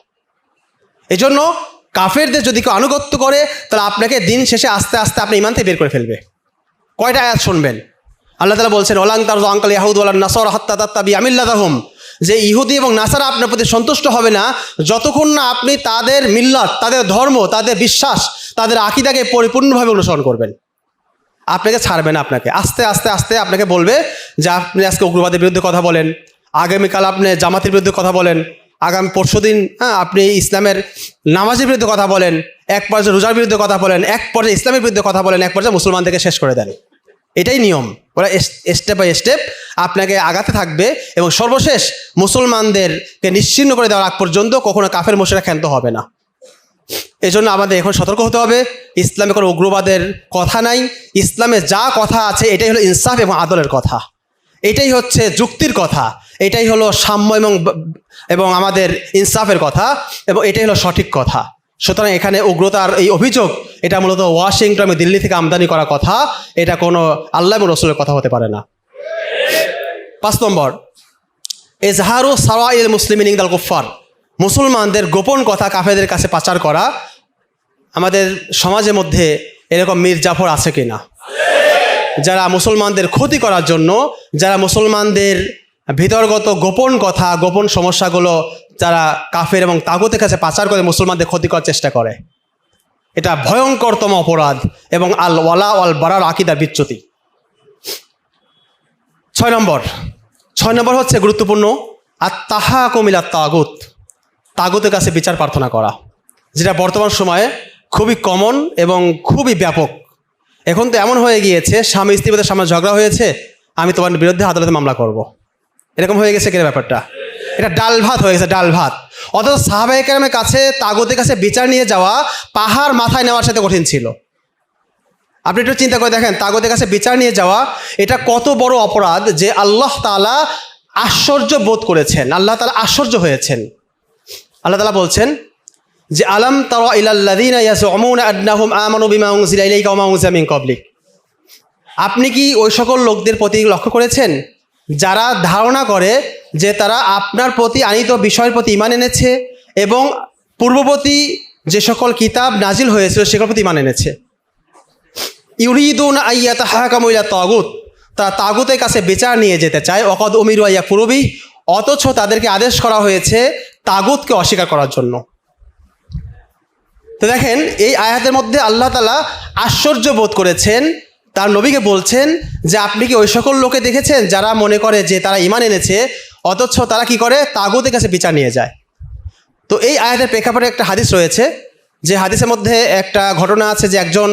এজন্য কাফেরদের যদি কেউ আনুগত্য করে তাহলে আপনাকে দিন শেষে আস্তে আস্তে আপনি ঈমান থেকে বের করে ফেলবে। কয়টা আয়াত শুনবেন? আল্লাহ তাআলা বলছেন, ওয়ালান তারযু আনকাল ইয়াহুদ ওয়ালান নাসারা হাত্তা তাত্তাবিআ মিল্লাতাহুম, যে ইহুদি এবং নাসারা আপনার প্রতি সন্তুষ্ট হবে না যতক্ষণ না আপনি তাদের মিল্লাত, তাদের ধর্ম, তাদের বিশ্বাস, তাদের আকীদাকে পরিপূর্ণভাবে অনুসরণ করবেন। আপনাকে ছাড়বে না, আপনাকে আস্তে আস্তে আস্তে আপনাকে বলবে যে আপনি আজকে উগ্রবাদের বিরুদ্ধে কথা বলেন, আগামীকাল আপনি জামাতের বিরুদ্ধে কথা বলেন, আগামী পরশুদিন আপনি ইসলামের নামাজের বিরুদ্ধে কথা বলেন, এক পর্যায়ে রোজার বিরুদ্ধে কথা বলেন, এক পর্যায়ে ইসলামের বিরুদ্ধে কথা বলেন, এক পর্যায়ে মুসলমানদেরকে শেষ করে দেন। এটাই নিয়ম। ওরা স্টেপ বাই স্টেপ আপনাকে আগাতে থাকবে এবং সর্বশেষ মুসলমানদেরকে নিশ্চিহ্ন করে দেওয়ার আগ পর্যন্ত কখনো কাফের মুশরিক ক্ষান্ত হবে না। এই জন্য আমাদের এখন সতর্ক হতে হবে। ইসলামে কোনো উগ্রবাদের কথা নাই। ইসলামে যা কথা আছে এটাই হলো ইনসাফ এবং আদলের কথা, এটাই হচ্ছে যুক্তির কথা, এটাই হলো সাম্য এবং আমাদের ইনসাফের কথা, এবং এটাই হলো সঠিক কথা। সুতরাং এখানে উগ্রতার এই অভিযোগ এটা মূলত ওয়াশিংটন এবং দিল্লি থেকে আমদানি করা কথা, এটা কোনো আল্লাহ এবং রসুলের কথা হতে পারে না। 5 নম্বর, ইজহারু সাওয়াইল মুসলিমিন ইনদাল কুফফার, মুসলমানদের গোপন কথা কাফেরদের কাছে পাচার করা। আমাদের সমাজের মধ্যে এরকম মীর জাফর আছে কিনা, যারা মুসলমানদের ক্ষতি করার জন্য, যারা মুসলমানদের ভিতরগত গোপন কথা, গোপন সমস্যাগুলো যারা কাফের এবং তাগুতের কাছে পাচার করে মুসলমানদের ক্ষতি করার চেষ্টা করে, এটা ভয়ঙ্করতম অপরাধ এবং আল ওয়ালা ওয়াল বারার আকীদার বিচ্যুতি। 6 নম্বর হচ্ছে গুরুত্বপূর্ণ, আর তাহাকুম ইলা তাগুত, তাগুতের কাছে বিচার প্রার্থনা করা, যেটা বর্তমান সময়ে খুবই কমন এবং খুবই ব্যাপক। এখন তো এমন হয়ে গিয়েছে, স্বামী স্ত্রীর সামনে ঝগড়া হয়েছে, আমি তোমার বিরুদ্ধে আদালতে মামলা করব, এরকম হয়ে গেছে কিনা ব্যাপারটা। এটা ডাল ভাত হয়ে গেছে, ডাল ভাত। অথচ সাহাবায়ে কেরামের কাছে তাগুতের কাছে বিচার নিয়ে যাওয়া পাহাড় মাথায় নেওয়ার সাথে কঠিন ছিল। আপনি একটু চিন্তা করে দেখেন, তাগুতের কাছে বিচার নিয়ে যাওয়া এটা কত বড় অপরাধ, যে আল্লাহ তাআলা আশ্চর্য বোধ করেছেন, আল্লাহ তাআলা আশ্চর্য হয়েছেন। আল্লাহ তাআলা বলছেন যে আলাম তারা ইলাল্লাযীনা ইয়াজউমুনা আন্নাহুম আমানু বিমা উনজিলা ইলাইকা ওয়া মা উনজিলা মিন ক্বাবলিক, আপনি কি ওই সকল লোকদের প্রতি লক্ষ্য করেছেন যারা ধারণা করে যে তারা আপনার প্রতি আনিত বিষয়ের প্রতি ঈমান এনেছে এবং পূর্ববর্তী যে সকল কিতাব নাজিল হয়েছিল সেগুলোর প্রতি ঈমান এনেছে। ইউরিদুনা আইয়াতাহাকামু ইলা তাগুত, তারা তাগুতের কাছে বিচার নিয়ে যেতে চায়, ওয়াকাদ উমিরু আইয়াকফুরু বিহি, অথচ তাদেরকে আদেশ করা হয়েছে তাগুতকে অস্বীকার করার জন্য। তো দেখেন, এই আয়াতের মধ্যে আল্লাহ তাআলা আশ্চর্য বোধ করেছেন, তার নবীকে বলছেন যে আপনি কি ওই সকল লোকে দেখেছেন যারা মনে করে যে তারা ঈমান এনেছে, অথচ তারা কি করে, তাগুতের কাছে বিচার নিয়ে যায়। তো এই আয়াতের প্রেক্ষাপটে একটা হাদিস রয়েছে, যে হাদিসের মধ্যে একটা ঘটনা আছে যে একজন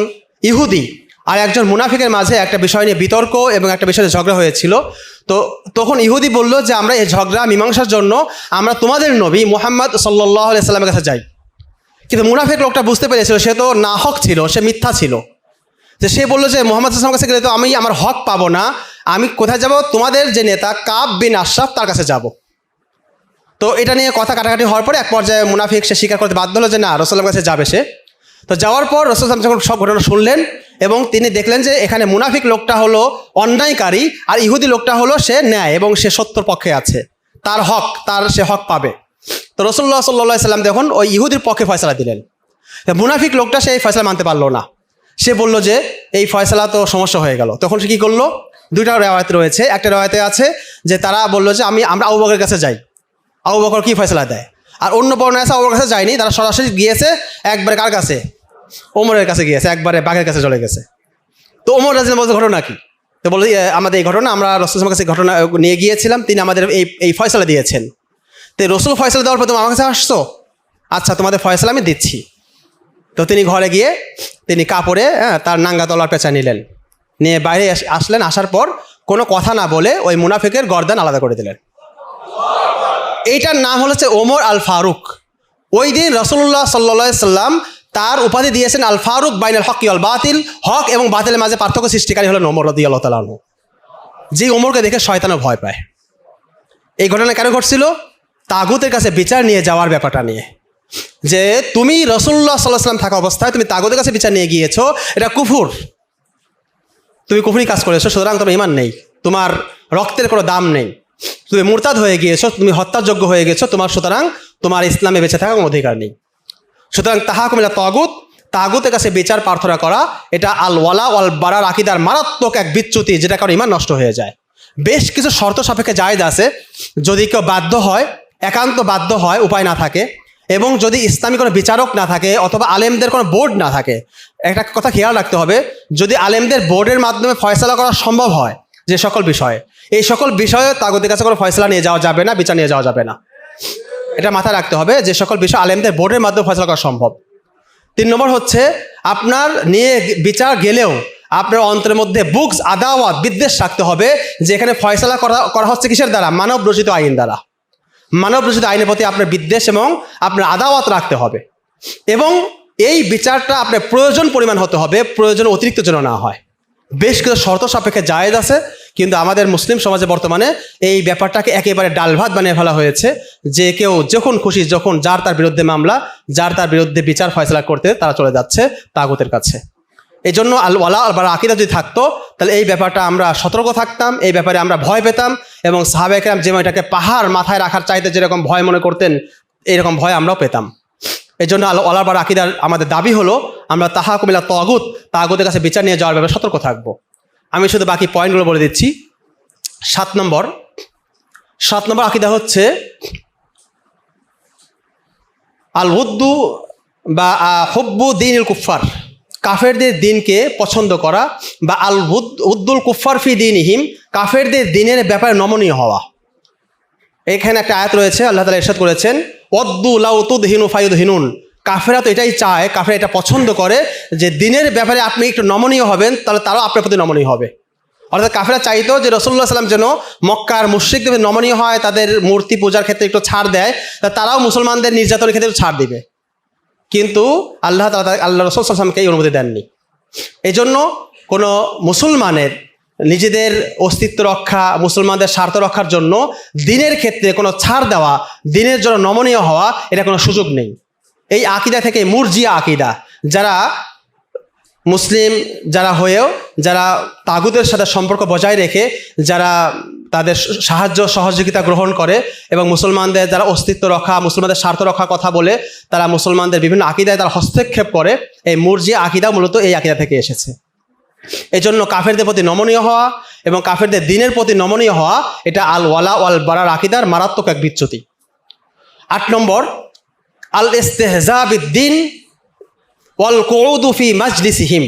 ইহুদি আর একজন মুনাফিকের মাঝে একটা বিষয় নিয়ে বিতর্ক এবং একটা বিষয়ে ঝগড়া হয়েছিল। তো তখন ইহুদি বলল যে আমরা এই ঝগড়া মীমাংসার জন্য আমরা তোমাদের নবী মুহাম্মদ সাল্লাল্লাহু আলাইহি সাল্লামের কাছে যাই। কিন্তু মুনাফিক লোকটা বুঝতে পেরেছিল সে তো নাহক ছিল, সে মিথ্যা ছিল। যে সে বললো যে মুহাম্মদ সাল্লাল্লাহু আলাইহি ওয়াসাল্লামের কাছে গেলে তো আমি আমার হক পাবো না, আমি কোথায় যাব? তোমাদের যে নেতা কাব বিন আশরাফ তার কাছে যাব। তো এটা নিয়ে কথা কাটাকাটি হওয়ার পরে এক পর্যায়ে মুনাফিক সে স্বীকার করতে বাধ্য হলো যে না, রাসূলুল্লাহর কাছে যাবে সে। তো যাওয়ার পর রাসূল সাল্লাল্লাহু আলাইহি ওয়াসাল্লাম যখন সব ঘটনা শুনলেন এবং তিনি দেখলেন যে এখানে মুনাফিক লোকটা হলো অন্যায়কারী আর ইহুদি লোকটা হলো সে ন্যায় এবং সে সত্যর পক্ষে আছে, তার হক, সে হক পাবে। তো রাসূলুল্লাহ সাল্লাল্লাহু আলাইহি ওয়াসাল্লাম দেখুন ওই ইহুদির পক্ষে ফয়সালা দিলেন। মুনাফিক লোকটা সে এই ফয়সালা মানতে পারলো না, সে বলল যে এই ফয়সালা তো সমস্যা হয়ে গেল। তখন সে কী করলো? দুইটা রেওয়ায়েত রয়েছে, একটা রেওয়ায়েতে আছে যে তারা বললো যে আমরা আবু বকরের কাছে যাই, আবু বকর কী ফয়সালা দেয়। আর অন্য বর্ণনা আছে আবু বকরের কাছে যায়নি, তারা সরাসরি গিয়েছে একবারে কার কাছে? ওমরের কাছে গিয়েছে, একবারে বাঘের কাছে চলে গেছে। তো ওমর রাদিয়াল্লাহু আনহু বলছে ঘটনা কি? তো বলল আমাদের এই ঘটনা, আমরা রাসূলের কাছে ঘটনা নিয়ে গিয়েছিলাম, তিনি আমাদের এই ফয়সালা দিয়েছেন। তো রাসূল ফয়সালা দেওয়ার পর তুমি আমার কাছে আসছো, আচ্ছা তোমাদের ফয়সালা আমি দিচ্ছি। তো তিনি ঘরে গিয়ে তিনি কাপড়ে তার নাঙ্গা তলার পেঁচা নিলেন, নিয়ে বাইরে আসলেন। আসার পর কোনো কথা না বলে ওই মুনাফিকের গর্দান আলাদা করে দিলেন। এইটার নাম হচ্ছে ওমর আল ফারুক। ওই দিন রাসূলুল্লাহ সাল্লাল্লাহু আলাইহি সাল্লাম তার উপাধি দিয়েছেন আল ফারুক বাইনাল হক ওয়াল বাতিল, হক এবং বাতিলের মাঝে পার্থক্য সৃষ্টিকারী হলেন ওমর রাদিয়াল্লাহু তাআলা আনহু। যে ওমরকে দেখে শয়তানও ভয় পায়। এই ঘটনা কেন ঘটছিল? তাগুতের কাছে বিচার নিয়ে যাওয়ার ব্যাপারটা নিয়ে, যে তুমি রাসূলুল্লাহ সাল্লাল্লাহু আলাইহি ওয়াসাল্লাম থাকা অবস্থায় তুমি তাগুতের কাছে বিচার নিয়ে গিয়েছো, এটা কুফর, তুমি কুফরি কাজ করেছো, সুতরাং তোমার ঈমান নেই, তোমার রক্তের কোনো দাম নেই, তুমি মুরতাদ হয়ে গিয়েছো, তুমি হত্যাযোগ্য হয়ে গেছো, সুতরাং তোমার ইসলামে বেঁচে থাকার কোনো অধিকার নেই। সুতরাং তাহাকুম ইলা তাগুত, তাগুতের কাছে বিচার প্রার্থনা করা এটা আল ওয়ালা ওয়াল বারার আকীদার মারাত্মক এক বিচ্যুতি, যেটা কারণে ঈমান নষ্ট হয়ে যায়। বেশ কিছু শর্ত সাপেক্ষে জায়েজ আছে, যদি কেউ বাধ্য হয়, একান্ত বাধ্য হয়, উপায় না থাকে, এবং যদি ইসলামী কোনো বিচারক না থাকে অথবা আলেমদের কোনো বোর্ড না থাকে। একটা কথা খেয়াল রাখতে হবে, যদি আলেমদের বোর্ডের মাধ্যমে ফয়সালা করা সম্ভব হয় যে সকল বিষয়ে, এই সকল বিষয়ে তাগুতের কাছে কোনো ফয়সালা নিয়ে যাওয়া যাবে না, বিচার নিয়ে যাওয়া যাবে না। এটা মাথায় রাখতে হবে যে সকল বিষয় আলেমদের বোর্ডের মাধ্যমে ফয়সালা করা সম্ভব। 3 নম্বর হচ্ছে আপনার নিয়ে বিচার গেলেও আপনার অন্তরের মধ্যে বুকস আদাওয়াত বিদ্বেষ রাখতে হবে, যে এখানে ফয়সালা করা হচ্ছে কিসের দ্বারা? মানব রচিত আইন দ্বারা। মানব রচিত আইনের প্রতি আপনার বিদ্বেষ এবং আপনার আদাওয়াত রাখতে হবে, এবং এই বিচারটা আপনার প্রয়োজন পরিমাণ হতে হবে, প্রয়োজন অতিরিক্ত যেন না হয়। বেশ কিছু শর্ত সাপেক্ষে জায়েজ আছে, কিন্তু আমাদের মুসলিম সমাজে বর্তমানে এই ব্যাপারটাকে একেবারে ডাল ভাত বানিয়ে ফেলা হয়েছে, যে কেউ যখন খুশি, যখন যার তার বিরুদ্ধে মামলা, যার তার বিরুদ্ধে বিচার ফয়সালা করতে তারা চলে যাচ্ছে তাগুতের কাছে। এই জন্য আল ওয়ালা আল বারা আকীদা যদি থাকতো, তাহলে এই ব্যাপারটা আমরা সতর্ক থাকতাম, এই ব্যাপারে আমরা ভয় পেতাম, এবং সাহাবায়ে কেরাম যেমন এটাকে পাহাড় মাথায় রাখার চাইতে যেরকম ভয় মনে করতেন, এইরকম ভয় আমরাও পেতাম। এই জন্য আল ওয়ালা বারা আকীদার আমাদের দাবি হলো আমরা তাহাকুম ইলা তাগুত, তাগুতের কাছে বিচার নিয়ে যাওয়ার ব্যাপারে সতর্ক থাকবো। আমি শুধু বাকি পয়েন্টগুলো বলে দিচ্ছি। 7 নম্বর আকীদা হচ্ছে আল উদ্দু বা হুব্বু দীনুল কুফার, কাফেরদের দিনকে পছন্দ করা, বা আল উদ্দুল কুফার ফি দীনিহিম, কাফেরদের দিনের ব্যাপারে নমনীয় হওয়া। এখানে একটা আয়াত রয়েছে, আল্লাহ তাআলা ইরশাদ করেছেন ওয়াদ্দু লাউ তুদহিনু ফায়ুদহিনুন, কাফেরা তো এটাই চায়, কাফেরা এটা পছন্দ করে যে দিনের ব্যাপারে আপনি একটু নমনীয় হবেন, তাহলে তারাও আপনার প্রতি নমনীয় হবে। অর্থাৎ কাফেরা চাইতো যে রাসূলুল্লাহ সাল্লাল্লাহু আলাইহি ওয়াসাল্লাম যেন মক্কার মুশরিকদের নমনীয় হয়, তাদের মূর্তি পূজার ক্ষেত্রে একটু ছাড় দেয়, তারাও মুসলমানদের নির্যাতনের ক্ষেত্রে ছাড় দিবে। কিন্তু আল্লাহ রাসূল সাল্লাল্লাহু আলাইহি ওয়াসাল্লামকে এই অনুমতি দেননি। এই জন্য কোনো মুসলমানের নিজেদের অস্তিত্ব রক্ষা, মুসলমানদের স্বার্থ রক্ষার জন্য দিনের ক্ষেত্রে কোনো ছাড় দেওয়া, দিনের জন্য নমনীয় হওয়া, এটা কোনো সুযোগ নেই। এই আকীদা থেকে মুরজিয়া আকীদা, যারা মুসলিম যারা হয়েও যারা তাগুতের সাথে সম্পর্ক বজায় রেখে যারা তাদের সাহায্য সহযোগিতা গ্রহণ করে এবং মুসলমানদের যারা অস্তিত্ব রক্ষা, মুসলমানদের স্বার্থ রক্ষার কথা বলে তারা মুসলমানদের বিভিন্ন আকীদায় তারা হস্তক্ষেপ করে, এই মুরজিয়া আকীদা মূলত এই আকীদা থেকে এসেছে। এই জন্য কাফেরদের প্রতি নমনীয় হওয়া এবং কাফেরদের দিনের প্রতি নমনীয় হওয়া, এটা আল ওয়ালা ওয়াল বারার আকীদার মারাত্মক এক বিচ্যুতি। 8 নম্বর আল ইস্তেহজা বিদ্দিন ওয়াল কুউদু ফি মাজলিসিহিম,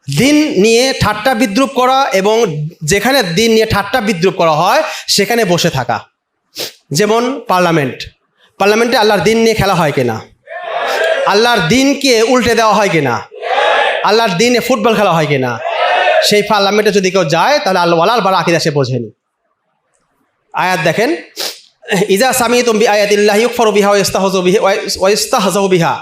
দিন নিয়ে ঠাট্টা বিদ্রুপ করা এবং যেখানে দিন নিয়ে ঠাট্টা বিদ্রুপ করা হয় সেখানে বসে থাকা। যেমন পার্লামেন্টে আল্লাহর দিন নিয়ে খেলা হয় কিনা, আল্লাহর দিনকে উল্টে দেওয়া হয় কিনা, আল্লাহর দিনে ফুটবল খেলা হয় কিনা, সেই পার্লামেন্টে যদি কেউ যায় তাহলে আল্লাহ ওয়ালাল বারা আকীদা সে বোঝেনি। আয়াত দেখেন, ইজা সামিতুম বিআয়াতিল্লাহি ইউকফারু বিহা ওয়া ইস্তাহজাউ বিহা,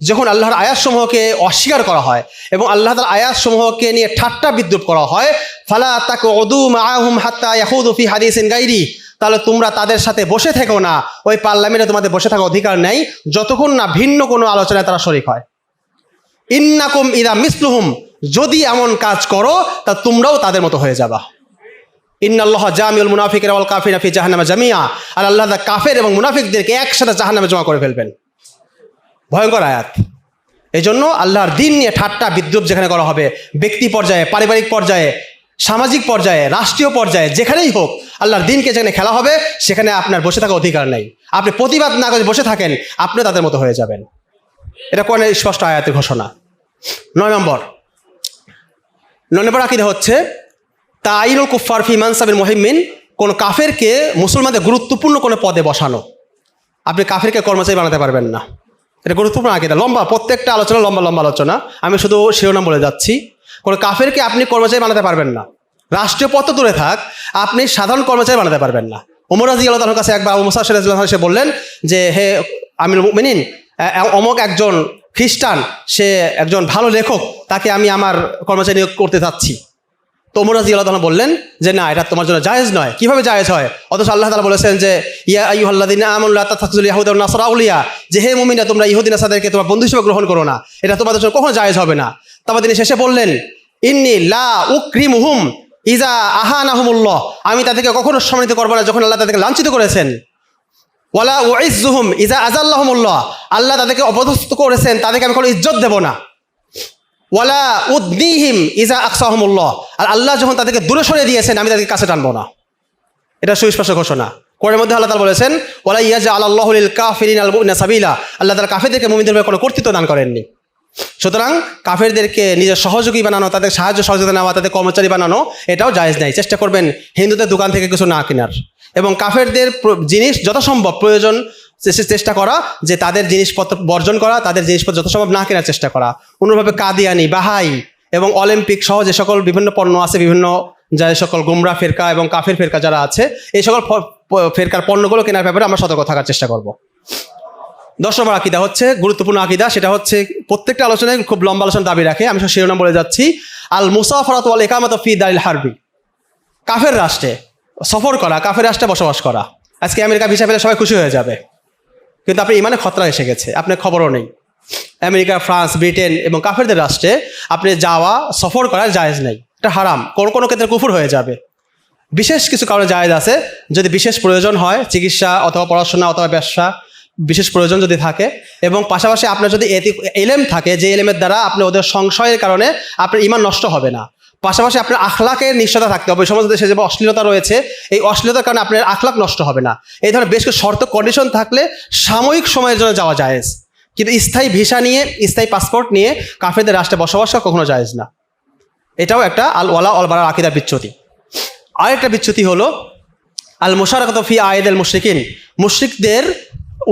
যখন আল্লাহর আয়াতসমূহকে অস্বীকার করা হয় এবং আল্লাহ তাআলার আয়াতসমূহকে নিয়ে ঠাট্টা বিদ্রূপ করা হয়, ফালা তাকউদু মাআহুম হাত্তা ইয়াখুদু ফি হাদিসিন গায়রি, তাহলে তোমরা তাদের সাথে বসে থেকো না, ওই পার্লামেন্টে তোমাদের বসে থাকার অধিকার নেই যতক্ষণ না ভিন্ন কোনো আলোচনায় তারা শরীক হয়। ইন্নাকুম ইদা মিসলুহুম, যদি এমন কাজ করো তা তোমরাও তাদের মতো হয়ে যাবা। ইন্নাল্লাহ জামিউল মুনাফিকিনা ওয়াল কাফিরিনা ফি জাহান্নামা জামিয়া, আর আল্লাহ কাফের এবং মুনাফিকদেরকে একসাথে জাহান্নামে জমা করে ফেলবেন। ভয়ঙ্কর আয়াত। এই জন্য আল্লাহর দিন নিয়ে ঠাট্টা বিদ্রূপ যেখানে করা হবে, ব্যক্তি পর্যায়ে, পারিবারিক পর্যায়ে, সামাজিক পর্যায়ে, রাষ্ট্রীয় পর্যায়ে, যেখানেই হোক, আল্লাহর দিনকে যেখানে খেলা হবে সেখানে আপনার বসে থাকার অধিকার নেই। আপনি প্রতিবাদ না করে বসে থাকেন, আপনিও তাদের মতো হয়ে যাবেন। এটা কোন স্পষ্ট আয়াতের ঘোষণা। 9 নম্বর আকীদা হচ্ছে তাইনুল কুফার ফি মানসাবিল মুহিম্মিন, কোন কাফেরকে মুসলমানদের গুরুত্বপূর্ণ কোনো পদে বসানো। আপনি কাফেরকে কর্মচারী বানাতে পারবেন না, এটা গুরুত্বপূর্ণ আকীদা। লম্বা, প্রত্যেকটা আলোচনা লম্বা আলোচনা, আমি শুধু শিরোনাম বলে যাচ্ছি। কোনো কাফেরকে আপনি কর্মচারী বানাতে পারবেন না, রাষ্ট্রীয় পদ তো দূরে থাক, আপনি সাধারণ কর্মচারী বানাতে পারবেন না। ওমর রাদিয়াল্লাহু তাআলার কাছে একবার আবু মুসা রাদিয়াল্লাহু তাআলা বললেন যে, হে আমিরুল মুমিনিন, অমুক একজন খ্রিস্টান, সে একজন ভালো লেখক, তাকে আমি আমার কর্মচারী নিয়োগ করতে চাচ্ছি। তো ওমর রাদিয়াল্লাহু তাআলা বললেন যে না, এটা তোমার জন্য জায়েজ নয়। কিভাবে জায়েজ হয়? অথচ আল্লাহ তাআলা বলেছেন যে ইয়া আইয়ুহাল্লাযিনা আমানু লা তাত্তাখিযুল ইয়াহুদা ওয়ান নাসারা আউলিয়া, যে হে মুমিনরা, তোমরা ইহুদি নাসারাদেরকে তোমার বন্ধু হিসেবে গ্রহণ করো না, এটা তোমাদের জন্য কখনো জায়েজ হবে না। তারপর তিনি শেষে বললেন, ইন্নী লা উকরিমুহুম ইজা আহানাহুমুল্লাহ, আমি তাদেরকে কখনো সম্মানিত করবো না যখন আল্লাহ তাদেরকে লাঞ্ছিত করেছেন। ওয়ালা উইজ্জুহুম ইজা আযাল্লাহুমুল্লাহ, আল্লাহ তাদেরকে অপদস্থ করেছেন, তাদেরকে আমি কোনো ইজ্জত দেব না। ওয়ালা উদ্দিহিম ইজা আকসাহুমুল্লাহ, আর আল্লাহ যখন তাদেরকে দূরে সরিয়ে দিয়েছেন, আমি তাদেরকে কাছে টানবো না। এটা সুস্পষ্ট ঘোষণা। কোরআনের মধ্যে আল্লাহ তাআলা বলেছেন, ওয়ালা ইয়াজআলাল্লাহু লিল কাফিরিনা আল মুমিনিনা সাবিলা, আল্লাহ তাআলা কাফেরদেরকে মুমিনদের উপর কোনো কর্তৃত্ব দান করেননি। সুতরাং কাফেরদেরকে নিজের সহযোগী বানানো, তাদের সাহায্য সহযোগিতা নেওয়া, তাদের কর্মচারী বানানো, এটাও জায়েজ নাই। চেষ্টা করবেন হিন্দুদের দোকান থেকে কিছু না কেনার, এবং কাফেরদের জিনিস যথাসম্ভব প্রয়োজন চেষ্টা করা যে তাদের জিনিসপত্র বর্জন করা, তাদের জিনিসপত্র যথাসম্ভব না কেনার চেষ্টা করা। অন্যভাবে কাদিয়ানি, বাহাই এবং অলিম্পিক সহ যে সকল বিভিন্ন পণ্য আছে, বিভিন্ন যে সকল গুমরা ফেরকা এবং কাফের ফেরকা যারা আছে, এই সকল ফেরকার পণ্যগুলো কেনার ব্যাপারে আমরা সতর্ক থাকার চেষ্টা করব। 10 নম্বর আকীদা হচ্ছে গুরুত্বপূর্ণ আকীদা, সেটা হচ্ছে প্রত্যেকটা আলোচনায় খুব লম্বা আলোচনা দাবি রাখে। আমি শিরোনাম বলে যাচ্ছি, আল মুসাফারাতু ওয়াল ইকামাতু ফি দারিল হারবি, কাফের রাষ্ট্রে সফর করা, কাফের রাষ্ট্রে বসবাস করা। আজকে আমেরিকা ভিসা পেলে সবাই খুশি হয়ে যাবে, কিন্তু আপনি ইমানে খতরা এসে গেছে, আপনার খবরও নেই। আমেরিকা, ফ্রান্স, ব্রিটেন এবং কাফেরদের রাষ্ট্রে আপনি যাওয়া, সফর করা জায়েজ নেই, এটা হারাম। কোনো কোনো ক্ষেত্রে কুফর হয়ে যাবে। বিশেষ কিছু কারণে জায়েজ আছে, যদি বিশেষ প্রয়োজন হয়, চিকিৎসা অথবা পড়াশোনা অথবা ব্যবসা, বিশেষ প্রয়োজন যদি থাকে, এবং পাশাপাশি আপনার যদি এলেম থাকে, যে এলেমের দ্বারা আপনি ওদের সংশয়ের কারণে আপনার ঈমান নষ্ট হবে না, পাশাপাশি আপনার আখলাকের নিশ্চয়তা থাকতে হবে। সমাজে দেশে যে অশ্লীলতা রয়েছে, এই অশ্লীলতার কারণে আপনার আখলাক নষ্ট হবে না। এই ধরনের বেশ কিছু শর্ত, কন্ডিশন থাকলে সাময়িক সময়ের জন্য যাওয়া জায়েজ, কিন্তু স্থায়ী ভিসা নিয়ে, স্থায়ী পাসপোর্ট নিয়ে কাফেরদের রাষ্ট্রে বসবাস করা কখনো জায়েজ না। এটাও একটা আল ওয়ালা ওয়াল বারার আকীদার বিচ্যুতি। আরেকটা বিচ্যুতি হলো আল মুশারাকাতু ফি আইদিল মুশরিকিন, মুশরিকদের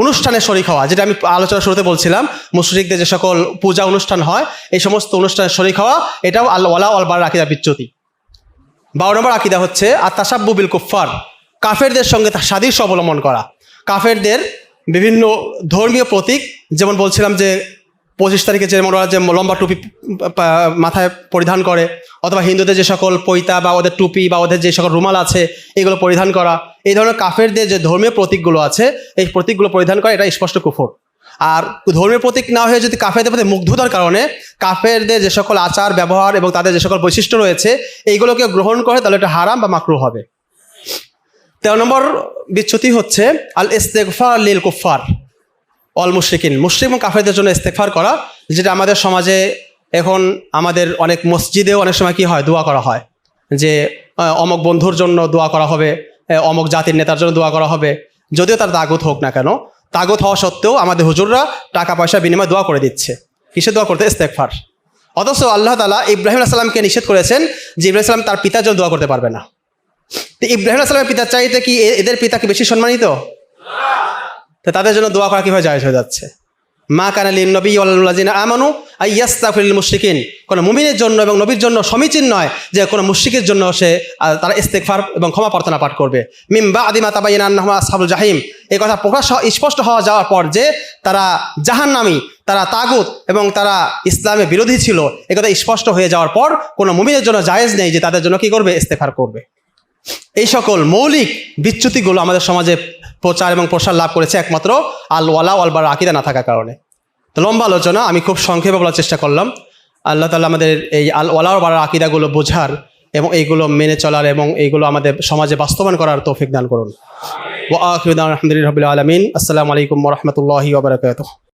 অনুষ্ঠানে শরীক হওয়া, যেটা আমি আলোচনা শুরুতে বলছিলাম। মুশরিকদের যে সকল পূজা অনুষ্ঠান হয়, এই সমস্ত অনুষ্ঠানে শরীক হওয়া, এটাও আল ওয়ালা ওয়াল বারার আকীদার বিচ্যুতি। 12 নম্বর আকীদা হচ্ছে আত-তাশাব্বু বিল কুফফার, কাফেরদের সঙ্গে সাদৃশ্য অবলম্বন করা। কাফেরদের বিভিন্ন ধর্মীয় প্রতীক, যেমন বলছিলাম যে 25 তারিখে যেমন ওরা যে লম্বা টুপি মাথায় পরিধান করে, অথবা হিন্দুদের যে সকল পৈতা বা ওদের টুপি বা ওদের যে সকল রুমাল আছে, এগুলো পরিধান করা, এই ধরনের কাফেরদের যে ধর্মীয় প্রতীকগুলো আছে, এই প্রতীকগুলো পরিধান করা, এটা স্পষ্ট কুফর। আর ধর্মীয় প্রতীক না হয়ে যদি কাফেরদের প্রতি মুগ্ধতার কারণে কাফেরদের যে সকল আচার ব্যবহার এবং তাদের যে সকল বৈশিষ্ট্য রয়েছে, এইগুলোকে গ্রহণ করে, তাহলে এটা হারাম বা মাকরুহ হবে। 13 নম্বর বিচ্যুতি হচ্ছে আল ইস্তেগফার লিল কুফার অল মুশরিকিন, মুশরিক এবং কাফেরদের জন্য ইস্তেগফার করা, যেটা আমাদের সমাজে এখন আমাদের অনেক মসজিদেও অনেক সময় কি হয়, দোয়া করা হয় যে অমক বন্ধুর জন্য দোয়া করা হবে, অমক জাতির নেতার জন্য দোয়া করা হবে, যদিও তার তাগুত হোক না কেন। তাগুত হওয়া সত্ত্বেও আমাদের হুজুররা টাকা পয়সা বিনিময়ে দোয়া করে দিচ্ছে। কিসে দোয়া করতে? ইস্তেগফার। অথচ আল্লাহ তাআলা ইব্রাহিম আলাইহিস সালামকে নিষেধ করেছেন যে ইব্রাহিম সালাম তার পিতার জন্য দোয়া করতে পারবে না। তো ইব্রাহিম আলাইহিস সালামের পিতার চাইতে কি এদের পিতা কি বেশি সম্মানিত? তো তাদের জন্য দোয়া করা কীভাবে জায়েজ হয়ে যাচ্ছে? মা কানা লিন নবী ওয়াল্লাযিনা আমানু আইয়াস্তাগফিরুল মুশরিকিন, কোনো মুমিনের জন্য এবং নবীর জন্য সমীচীন নয় যে কোনো মুশরিকের জন্য সে তারা ইস্তেগফার এবং ক্ষমা প্রার্থনা পাঠ করবে। মিন বা'দি মা তাবায়্যানা আন্নাহুম আসহাবুল জাহিম, এই কথা প্রকাশ স্পষ্ট হওয়া যাওয়ার পর যে তারা জাহান্নামী, তারা তাগুত এবং তারা ইসলামের বিরোধী ছিল, এই কথা স্পষ্ট হয়ে যাওয়ার পর কোনো মুমিনের জন্য জায়েজ নেই যে তাদের জন্য কি করবে, ইস্তেগফার করবে। এই সকল মৌলিক বিচ্যুতিগুলো আমাদের সমাজে প্রচার এবং প্রসার লাভ করেছে একমাত্র আল ওয়ালা ওয়াল বারা আকীদা না থাকার কারণে। তো লম্বা আলোচনা, আমি খুব সংক্ষেপে বলার চেষ্টা করলাম। আল্লাহ তাআলা আমাদের এই আল ওয়ালা ওয়াল বারা আকীদাগুলো বোঝার এবং এইগুলো মেনে চলার এবং এইগুলো আমাদের সমাজে বাস্তবায়ন করার তৌফিক দান করুন। ওয়া আখিরু দাওয়ানা আলহামদুলিল্লাহি রাব্বিল আলামিন। আসসালামু আলাইকুম ওয়া রাহমাতুল্লাহি ওয়া বারাকাতুহু।